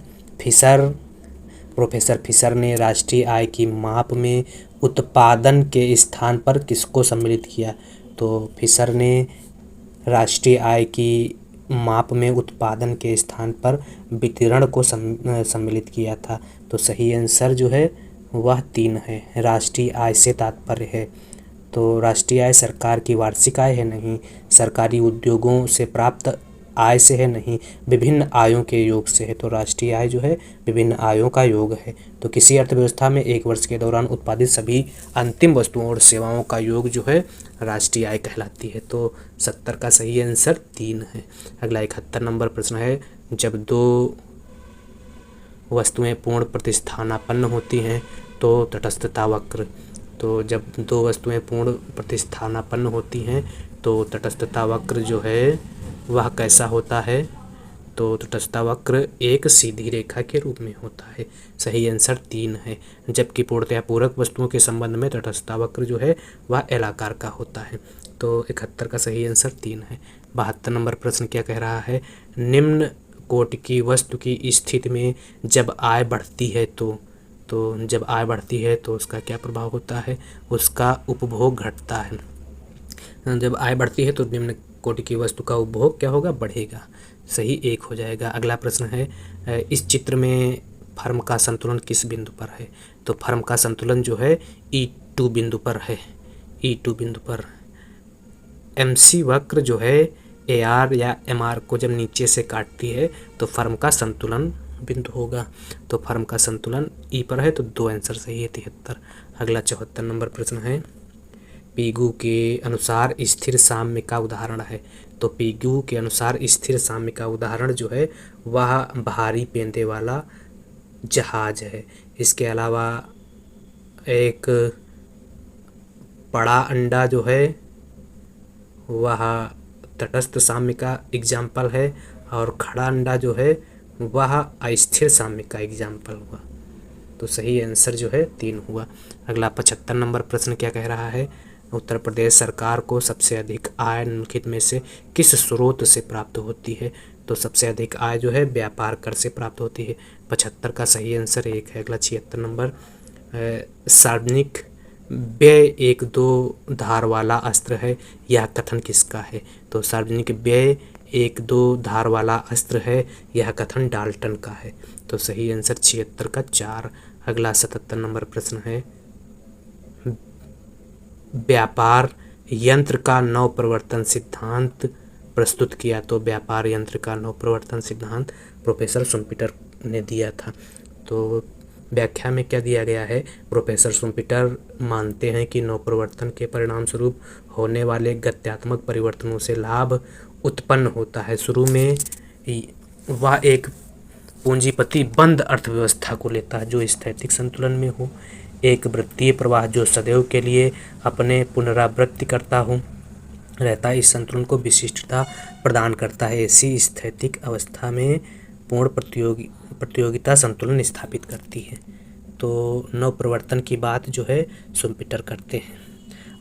प्रोफेसर फिशर ने राष्ट्रीय आय की माप में उत्पादन के स्थान पर किसको सम्मिलित किया? तो फिशर ने राष्ट्रीय आय की माप में उत्पादन के स्थान पर वितरण को सम्मिलित किया था। तो सही आंसर जो है वह 3 है। राष्ट्रीय आय से तात्पर्य है, तो राष्ट्रीय आय सरकार की वार्षिक आय है नहीं, सरकारी उद्योगों से प्राप्त आय से है नहीं, विभिन्न आयों के योग से है। तो राष्ट्रीय आय जो है विभिन्न आयों का योग है। तो किसी अर्थव्यवस्था में एक वर्ष के दौरान उत्पादित सभी अंतिम वस्तुओं और सेवाओं का योग जो है राष्ट्रीय आय कहलाती है। तो 70 का सही आंसर 3 है। अगला 71 नंबर प्रश्न है, जब 2 वस्तुएं पूर्ण प्रतिस्थानापन्न होती हैं तो तटस्थता वक्र। तो जब 2 वस्तुएं पूर्ण प्रतिस्थानापन्न होती हैं तो तटस्थता वक्र जो है वह कैसा होता है? तो तटस्थता वक्र एक सीधी रेखा के रूप में होता है। सही आंसर 3 है। जबकि पूर्णतया पूरक वस्तुओं के संबंध में तटस्थता वक्र जो है वह एल आकार का होता है। तो 71 का सही आंसर 3 है। 72 नंबर प्रश्न क्या कह रहा है, निम्न कोटि की वस्तु की स्थिति में जब आय बढ़ती है तो जब आय बढ़ती है तो उसका क्या प्रभाव होता है? उसका उपभोग घटता है। जब आय बढ़ती है तो निम्न कोटि की वस्तु का उपभोग क्या होगा? बढ़ेगा। सही 1 हो जाएगा। अगला प्रश्न है, इस चित्र में फर्म का संतुलन किस बिंदु पर है? तो फर्म का संतुलन जो है E2 बिंदु पर है। E2 बिंदु पर MC वक्र जो है AR या MR को जब नीचे से काटती है तो फर्म का संतुलन बिंदु होगा। तो फर्म का संतुलन E पर है तो 2 आंसर सही है 73। अगला 74 नंबर प्रश्न है, पीगू के अनुसार स्थिर साम्य का उदाहरण है। तो पीगू के अनुसार स्थिर साम्य का उदाहरण जो है वह भारी पेंदे वाला जहाज है। इसके अलावा एक बड़ा अंडा जो है वह तटस्थ साम्य का एग्जाम्पल है और खड़ा अंडा जो है वह अस्थिर साम्य का एग्जाम्पल हुआ। तो सही आंसर जो है 3 हुआ। अगला 75 नंबर प्रश्न क्या कह रहा है, उत्तर प्रदेश सरकार को सबसे अधिक आय निम्नलिखित में से किस स्रोत से प्राप्त होती है? तो सबसे अधिक आय जो है व्यापार कर से प्राप्त होती है। 75 का सही आंसर 1 है। अगला 76 नंबर, सार्वजनिक व्यय एक 2 धार वाला अस्त्र है, यह कथन किसका है? तो सार्वजनिक व्यय एक 2 धार वाला अस्त्र है, यह कथन डाल्टन का है। तो सही आंसर 76 का 4। अगला 77 नंबर प्रश्न है, व्यापार यंत्र का नवप्रवर्तन सिद्धांत प्रस्तुत किया। तो व्यापार यंत्र का नवप्रवर्तन सिद्धांत प्रोफेसर शुम्पीटर ने दिया था। तो व्याख्या में क्या दिया गया है, प्रोफेसर शुम्पीटर मानते हैं कि नवप्रवर्तन के परिणाम स्वरूप होने वाले गत्यात्मक परिवर्तनों से लाभ उत्पन्न होता है। शुरू में वह एक पूंजीपति बंद अर्थव्यवस्था को लेता है जो स्थैतिक संतुलन में हो, एक वृत्तीय प्रवाह जो सदैव के लिए अपने पुनरावृत्ति करता हो रहता है, इस संतुलन को विशिष्टता प्रदान करता है। ऐसी स्थैतिक अवस्था में पूर्ण प्रतियोगिता संतुलन स्थापित करती है। तो नवप्रवर्तन की बात जो है शुम्पीटर करते हैं।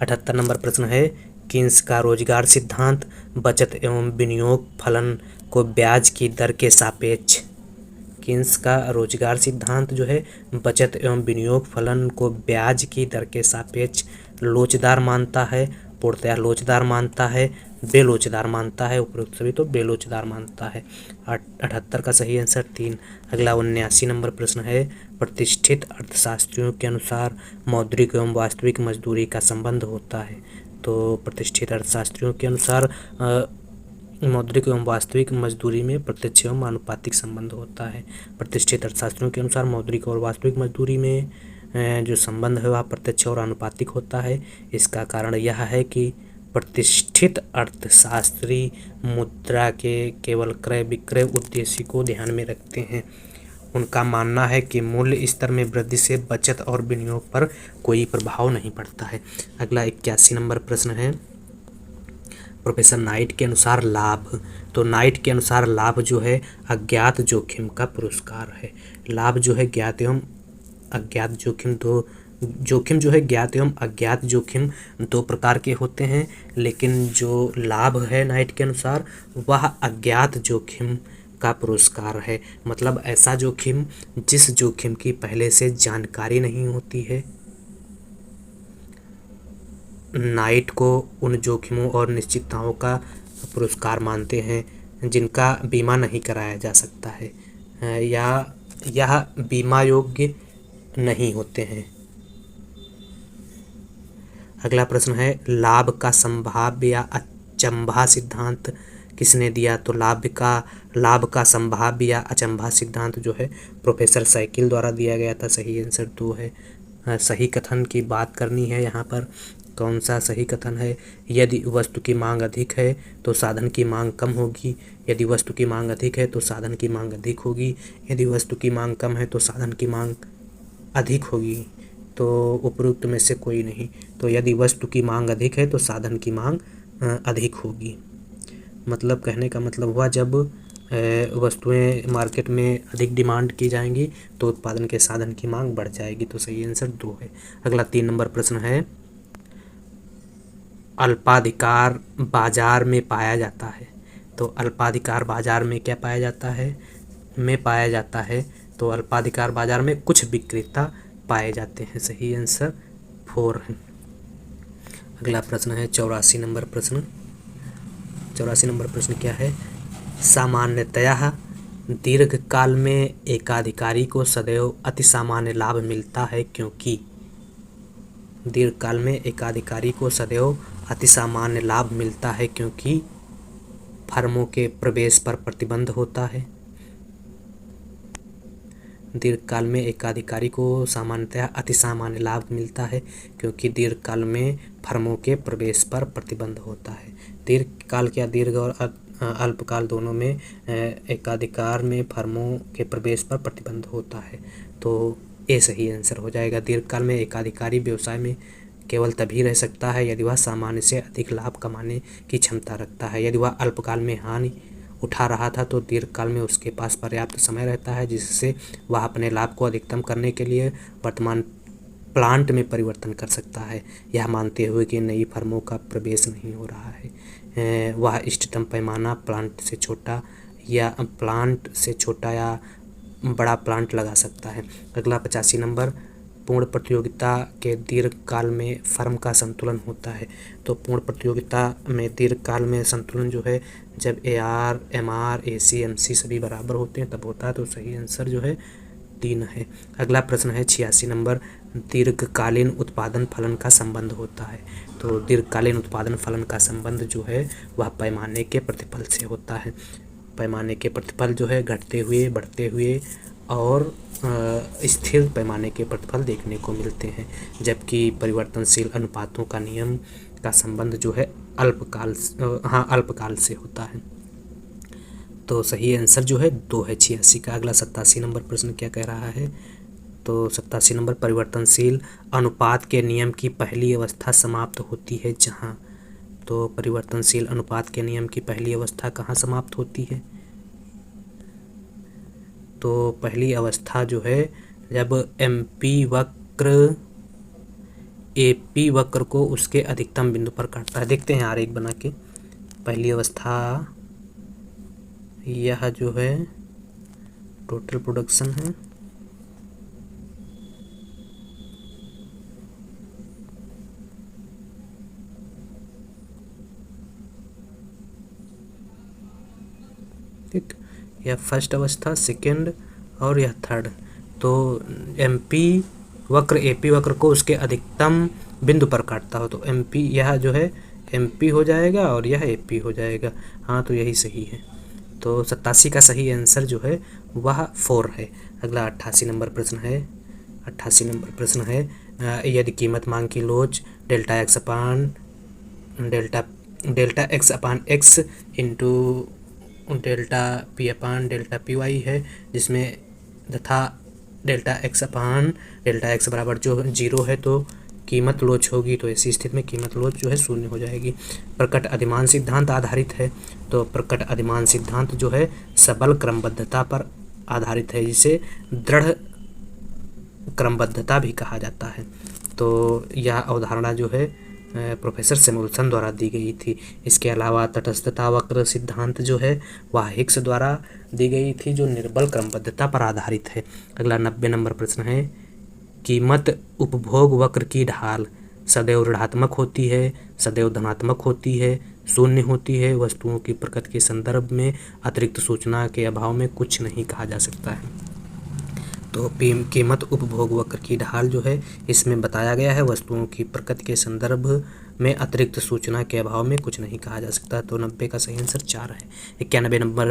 78 नंबर प्रश्न है, कीन्स का रोजगार सिद्धांत बचत एवं विनियोग फलन को ब्याज की दर के सापेक्ष, कीन्स का रोजगार सिद्धांत जो है बचत एवं विनियोग फलन को ब्याज की दर के सापेक्ष लोचदार मानता है, पूर्णतया लोचदार मानता है, बेलोचदार मानता है, उपरोक्त सभी तो बेलोचदार मानता है। 78 का सही आंसर 3। अगला 79 नंबर प्रश्न है, प्रतिष्ठित अर्थशास्त्रियों के अनुसार मौद्रिक एवं वास्तविक मजदूरी का संबंध होता है। तो प्रतिष्ठित अर्थशास्त्रियों के अनुसार मौद्रिक एवं वास्तविक मजदूरी में प्रत्यक्ष एवं आनुपातिक संबंध होता है। प्रतिष्ठित अर्थशास्त्रियों के अनुसार मौद्रिक और वास्तविक मजदूरी में जो संबंध है वह प्रत्यक्ष और आनुपातिक होता है। इसका कारण यह है कि प्रतिष्ठित अर्थशास्त्री मुद्रा के केवल क्रय विक्रय उद्देश्य को ध्यान में रखते हैं। उनका मानना है कि मूल्य स्तर में वृद्धि से बचत और विनियोग पर कोई प्रभाव नहीं पड़ता है। अगला 81 नंबर प्रश्न है, प्रोफेसर नाइट के अनुसार लाभ, तो नाइट के अनुसार लाभ जो है अज्ञात जोखिम का पुरस्कार है। लाभ जो है ज्ञात एवं अज्ञात जोखिम, दो जोखिम जो है ज्ञात एवं अज्ञात जोखिम दो प्रकार के होते हैं, लेकिन जो लाभ है नाइट के अनुसार वह अज्ञात जोखिम का पुरस्कार है। मतलब ऐसा जोखिम जिस जोखिम की पहले से जानकारी नहीं होती है। नाइट को उन जोखिमों और निश्चितताओं का पुरस्कार मानते हैं जिनका बीमा नहीं कराया जा सकता है या यह बीमा योग्य नहीं होते हैं। अगला प्रश्न है लाभ का संभाव्य या अचंभा सिद्धांत किसने दिया? तो लाभ का संभाव्य या अचंभा सिद्धांत जो है प्रोफेसर साइकिल द्वारा दिया गया था। सही आंसर 2 है। सही कथन की बात करनी है यहाँ पर। कौन सा सही कथन है? यदि वस्तु की मांग अधिक है तो साधन की मांग कम होगी। यदि वस्तु की मांग अधिक है तो साधन की मांग अधिक होगी। यदि वस्तु की मांग कम है तो साधन की मांग अधिक होगी। तो उपरोक्त में से कोई नहीं। तो यदि वस्तु की मांग अधिक है तो साधन की मांग अधिक होगी। मतलब कहने का मतलब हुआ जब वस्तुएं मार्केट में अधिक डिमांड की जाएंगी तो उत्पादन के साधन की मांग बढ़ जाएगी। तो सही आंसर 2 है। अगला 3 नंबर प्रश्न है अल्पाधिकार बाजार में पाया जाता है। तो अल्पाधिकार बाजार में क्या पाया जाता है? तो अल्पाधिकार बाजार में कुछ विक्रेता पाए जाते हैं। सही आंसर 4 है। अगला प्रश्न है 84 नंबर प्रश्न। 84 नंबर प्रश्न क्या है? सामान्यतया दीर्घकाल में एकाधिकारी को सदैव अति सामान्य लाभ मिलता है क्योंकि दीर्घकाल में एकाधिकारी को सदैव अति सामान्य लाभ मिलता है क्योंकि फर्मों के प्रवेश पर प्रतिबंध होता है। दीर्घकाल में एकाधिकारी को सामान्यतः अति सामान्य लाभ मिलता है क्योंकि दीर्घकाल में फर्मों के प्रवेश पर प्रतिबंध होता है। दीर्घकाल क्या, दीर्घ और अल्पकाल दोनों में एकाधिकार में फर्मों के प्रवेश पर प्रतिबंध होता है। तो ये सही आंसर हो जाएगा। दीर्घकाल में एकाधिकारी व्यवसाय में केवल तभी रह सकता है यदि वह सामान्य से अधिक लाभ कमाने की क्षमता रखता है। यदि वह अल्पकाल में हानि उठा रहा था तो दीर्घकाल में उसके पास पर्याप्त समय रहता है जिससे वह अपने लाभ को अधिकतम करने के लिए वर्तमान प्लांट में परिवर्तन कर सकता है, यह मानते हुए कि नई फर्मों का प्रवेश नहीं हो रहा है। वह इष्टतम पैमाना प्लांट से छोटा या बड़ा प्लांट लगा सकता है। अगला 85 नंबर पूर्ण प्रतियोगिता के दीर्घकाल में फर्म का संतुलन होता है। तो पूर्ण प्रतियोगिता में दीर्घकाल में संतुलन जो है जब AR, MR, AC, MC सभी बराबर होते हैं तब होता है। तो सही आंसर जो है 3 है। अगला प्रश्न है 86 नंबर दीर्घकालीन उत्पादन फलन का संबंध होता है। तो दीर्घकालीन उत्पादन फलन का संबंध जो है वह पैमाने के प्रतिफल से होता है। पैमाने के प्रतिफल जो है घटते हुए, बढ़ते हुए और स्थिर पैमाने के प्रतिफल देखने को मिलते हैं, जबकि परिवर्तनशील अनुपातों का नियम का संबंध जो है अल्पकाल से होता है। तो सही आंसर जो है 2 है 86 का। अगला 87 नंबर प्रश्न क्या कह रहा है? तो 87 नंबर परिवर्तनशील अनुपात के नियम की पहली अवस्था समाप्त होती है जहाँ। तो परिवर्तनशील अनुपात के नियम की पहली अवस्था कहाँ समाप्त होती है? तो पहली अवस्था जो है जब MP वक्र AP वक्र को उसके अधिकतम बिंदु पर काटता है। देखते हैं आरेख बना के। पहली अवस्था यह जो है टोटल प्रोडक्शन है। ठीक, यह फर्स्ट अवस्था, सेकेंड और यह थर्ड। तो MP वक्र AP वक्र को उसके अधिकतम बिंदु पर काटता हो तो MP यह जो है MP हो जाएगा और यह AP हो जाएगा। हाँ, तो यही सही है। तो 87 का सही आंसर जो है वह 4 है। अगला 88 नंबर प्रश्न है। 88 नंबर प्रश्न है यदि कीमत मांग की लोच डेल्टा x अपान x इंटू डेल्टा P अपान डेल्टा PY है, जिसमें तथा डेल्टा x अपान डेल्टा x बराबर जो 0 है तो कीमत लोच होगी तो ऐसी स्थिति में कीमत लोच जो है शून्य हो जाएगी। प्रकट अधिमान सिद्धांत आधारित है, तो प्रकट अधिमान सिद्धांत जो है सबल क्रमबद्धता पर आधारित है, जिसे दृढ़ क्रमबद्धता भी कहा जाता है। तो यह अवधारणा जो है प्रोफेसर सैमुअल्सन द्वारा दी गई थी। इसके अलावा तटस्थता वक्र सिद्धांत जो है वह हिग्स द्वारा दी गई थी, जो निर्बल क्रमबद्धता पर आधारित है। अगला 90 नंबर प्रश्न है, कीमत उपभोग वक्र की ढाल सदैव ऋणात्मक होती है, सदैव धनात्मक होती है, शून्य होती है, वस्तुओं की प्रकृति के संदर्भ में अतिरिक्त सूचना के अभाव में कुछ नहीं कहा जा सकता है। तो कीमत उपभोग वक्र की ढाल जो है इसमें बताया गया है वस्तुओं की प्रकृति के संदर्भ में अतिरिक्त सूचना के अभाव में कुछ नहीं कहा जा सकता। तो 90 का सही आंसर 4 है। 91 नंबर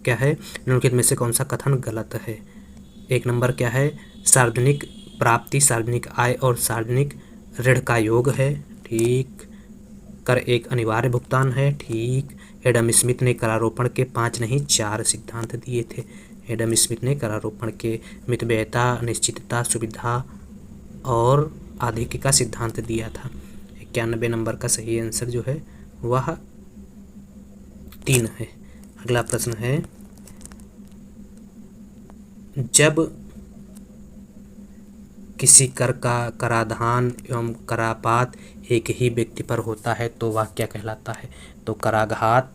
क्या है, निम्नलिखित में से कौन सा कथन गलत है। 1 नंबर क्या है, सार्वजनिक प्राप्ति सार्वजनिक आय और सार्वजनिक ऋण का योग है, ठीक। कर एक अनिवार्य भुगतान है, ठीक। एडम स्मिथ ने करारोपण के 5 नहीं 4 सिद्धांत दिए थे। एडम स्मिथ ने करारोपण के मितव्ययिता, निश्चितता, सुविधा और आधिक्य का सिद्धांत दिया था। 91 नंबर का सही आंसर जो है वह 3 है। अगला प्रश्न है, जब किसी कर का कराधान एवं करापात एक ही व्यक्ति पर होता है तो वह क्या कहलाता है। तो कराघात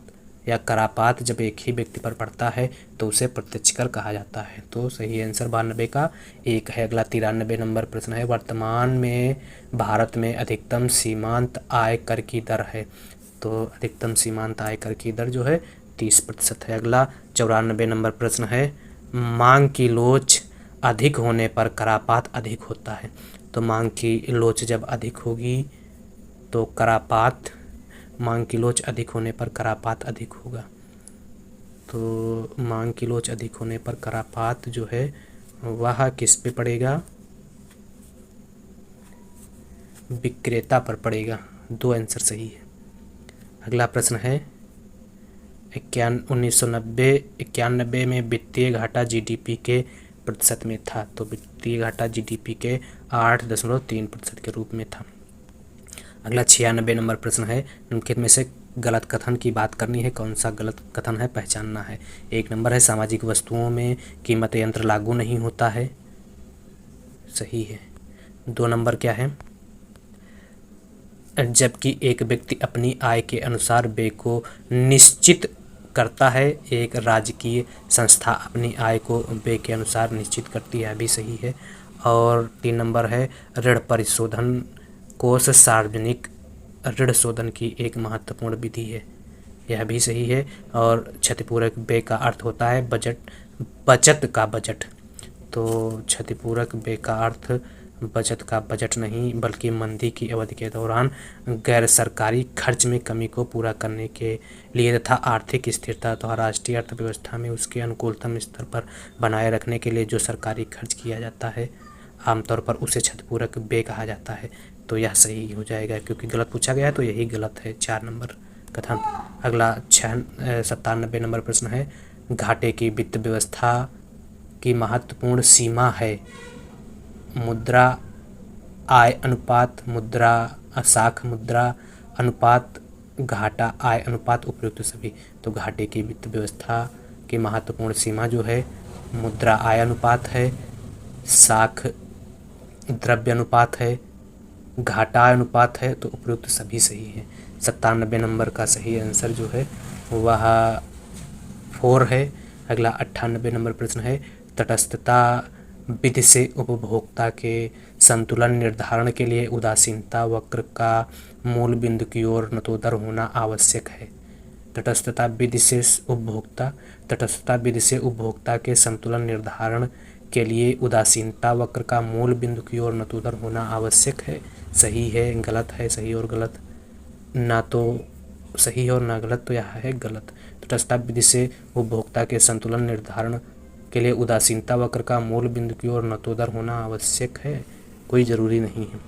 या करापात जब एक ही व्यक्ति पर पड़ता है तो उसे प्रत्यक्ष कर कहा जाता है। तो सही आंसर 92 का 1 है। अगला 93 नंबर प्रश्न है, वर्तमान में भारत में अधिकतम सीमांत आय कर की दर है। तो अधिकतम सीमांत आय कर की दर जो है 30% है। अगला 94 नंबर प्रश्न है, मांग की लोच अधिक होने पर करापात अधिक होता है। तो मांग की लोच जब अधिक होगी तो करापात, मांग की लोच अधिक होने पर करापात अधिक होगा। तो मांग की लोच अधिक होने पर करापात जो है वह किस पे पड़ेगा, विक्रेता पर पड़ेगा। 2 आंसर सही है। अगला प्रश्न है, 1991 में वित्तीय घाटा जीडीपी के प्रतिशत में था। तो वित्तीय घाटा जीडीपी के 8.3% के रूप में था। अगला 96 नंबर प्रश्न है, निम्नलिखित में से गलत कथन की बात करनी है, कौन सा गलत कथन है पहचानना है। 1 नंबर है, सामाजिक वस्तुओं में कीमत यंत्र लागू नहीं होता है, सही है। 2 नंबर क्या है, जबकि एक व्यक्ति अपनी आय के अनुसार व्यय को निश्चित करता है, एक राजकीय संस्था अपनी आय को व्यय के अनुसार निश्चित करती है, भी सही है। और 3 नंबर है, ऋण परिशोधन कोष सार्वजनिक ऋण शोधन की एक महत्वपूर्ण विधि है, यह भी सही है। और क्षतिपूरक व्यय का अर्थ होता है बचत का बजट। तो क्षतिपूरक व्यय का अर्थ बचत का बजट नहीं बल्कि मंदी की अवधि के दौरान गैर सरकारी खर्च में कमी को पूरा करने के लिए तथा आर्थिक स्थिरता तथा राष्ट्रीय अर्थव्यवस्था में उसके अनुकूलतम स्तर पर बनाए रखने के लिए जो सरकारी खर्च किया जाता है आमतौर पर उसे क्षतिपूरक व्यय कहा जाता है। तो यह सही हो जाएगा, क्योंकि गलत पूछा गया तो यही गलत है, 4 नंबर कथन। अगला 97 नंबर प्रश्न है, घाटे की वित्त व्यवस्था की महत्वपूर्ण सीमा है मुद्रा आय अनुपात, मुद्रा साख मुद्रा अनुपात, घाटा आय अनुपात, उपयुक्त सभी। तो घाटे की वित्त व्यवस्था की महत्वपूर्ण सीमा जो है मुद्रा आय अनुपात है, साख द्रव्य अनुपात है, घाटा अनुपात है, तो उपयुक्त सभी सही है। 97 नंबर का सही आंसर जो है वह 4 है। अगला 98 नंबर प्रश्न है, तटस्थता विधि से उपभोक्ता के संतुलन निर्धारण के लिए उदासीनता वक्र का मूल बिंदु की ओर नतोदर होना आवश्यक है। तटस्थता विधि से उपभोक्ता के संतुलन निर्धारण के लिए उदासीनता वक्र का मूल बिंदु की ओर नतोदर होना आवश्यक है, सही है, गलत है, सही और गलत, ना तो सही और ना गलत, तो यह है गलत। तटस्थता विधि से उपभोक्ता के संतुलन निर्धारण के लिए उदासीनता वक्र का मूल बिंदु की ओर नतोदर होना आवश्यक है, कोई ज़रूरी नहीं है।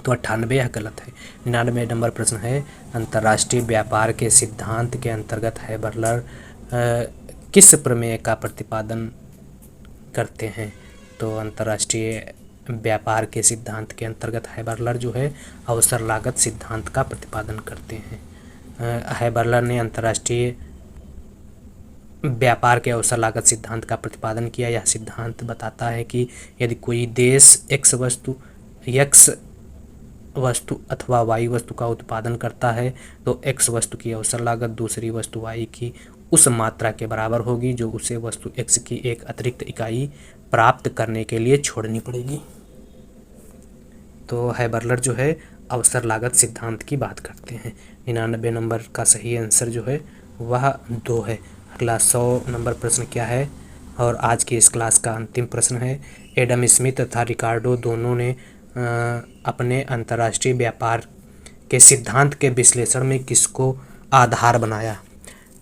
तो 98 यह गलत है। 99 नंबर प्रश्न है, अंतर्राष्ट्रीय व्यापार के सिद्धांत के अंतर्गत हैबर्लर किस प्रमेय का प्रतिपादन करते हैं। तो अंतर्राष्ट्रीय व्यापार के सिद्धांत के अंतर्गत हैबरलर जो है अवसर लागत सिद्धांत का प्रतिपादन करते हैं। हैबरलर ने अंतर्राष्ट्रीय व्यापार के अवसर लागत सिद्धांत का प्रतिपादन किया। यह सिद्धांत बताता है कि यदि कोई देश एक्स वस्तु अथवा वाई वस्तु का उत्पादन करता है तो एक्स वस्तु की अवसर लागत दूसरी वस्तु वाई की उस मात्रा के बराबर होगी जो उसे वस्तु एक्स की एक अतिरिक्त इकाई प्राप्त करने के लिए छोड़नी पड़ेगी। तो हैबरलर जो है अवसर लागत सिद्धांत की बात करते हैं। 99 नंबर का सही आंसर जो है वह 2 है। अगला 100 नंबर प्रश्न क्या है और आज की इस क्लास का अंतिम प्रश्न है। एडम स्मिथ तथा रिकार्डो दोनों ने अपने अंतर्राष्ट्रीय व्यापार के सिद्धांत के विश्लेषण में किसको आधार बनाया?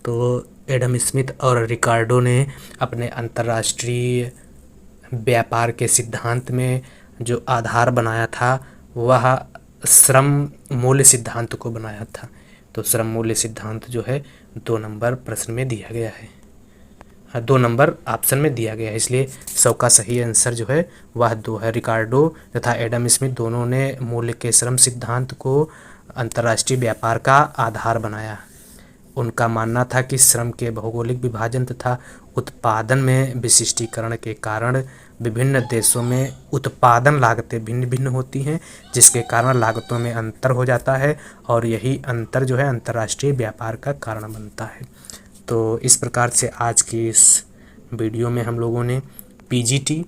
तो एडम स्मिथ और रिकार्डो ने अपने अंतर्राष्ट्रीय व्यापार के सिद्धांत में जो आधार बनाया था वह श्रम मूल्य सिद्धांत को बनाया था। तो श्रम मूल्य सिद्धांत जो है 2 नंबर प्रश्न में दिया गया है, 2 नंबर ऑप्शन में दिया गया है, इसलिए 100 का सही आंसर जो है वह 2 है। रिकार्डो तथा एडम स्मिथ दोनों ने मूल्य के श्रम सिद्धांत को अंतर्राष्ट्रीय व्यापार का आधार बनाया। उनका मानना था कि श्रम के भौगोलिक विभाजन तथा उत्पादन में विशिष्टीकरण के कारण विभिन्न देशों में उत्पादन लागतें भिन्न भिन्न होती हैं, जिसके कारण लागतों में अंतर हो जाता है और यही अंतर जो है अंतर्राष्ट्रीय व्यापार का कारण बनता है। तो इस प्रकार से आज की इस वीडियो में हम लोगों ने पीजीटी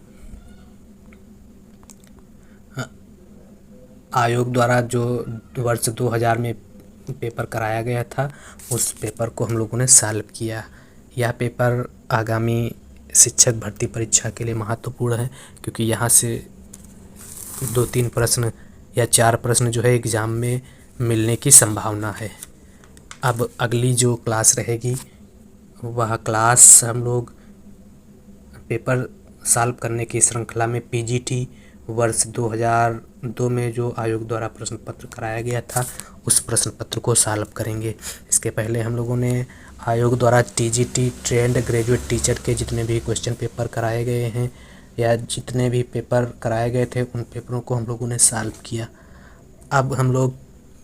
आयोग द्वारा जो वर्ष 2000 में पेपर कराया गया था उस पेपर को हम लोगों ने सॉल्व किया। यह पेपर आगामी शिक्षक भर्ती परीक्षा के लिए महत्वपूर्ण है क्योंकि यहाँ से 2-3 प्रश्न या 4 प्रश्न जो है एग्ज़ाम में मिलने की संभावना है। अब अगली जो क्लास रहेगी वह क्लास हम लोग पेपर सॉल्व करने की श्रृंखला में पीजीटी वर्ष 2002 में जो आयोग द्वारा प्रश्न पत्र कराया गया था उस प्रश्न पत्र को सॉल्व करेंगे। इसके पहले हम लोगों ने आयोग द्वारा टीजीटी ट्रेंड ग्रेजुएट टीचर के जितने भी क्वेश्चन पेपर कराए गए हैं या जितने भी पेपर कराए गए थे उन पेपरों को हम लोगों ने सॉल्व किया। अब हम लोग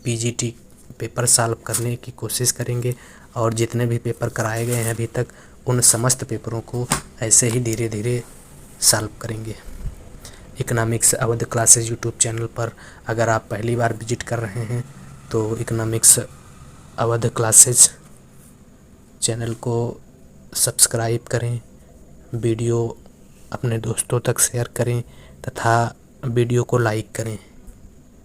पीजीटी पेपर सॉल्व करने की कोशिश करेंगे और जितने भी पेपर कराए गए हैं अभी तक उन समस्त पेपरों को ऐसे ही धीरे धीरे सॉल्व करेंगे। Economics Awadh classes YouTube channel पर अगर आप पहली बार विजिट कर रहे हैं तो इकोनॉमिक्स अवध क्लासेज चैनल को सब्सक्राइब करें, वीडियो अपने दोस्तों तक शेयर करें तथा वीडियो को लाइक करें।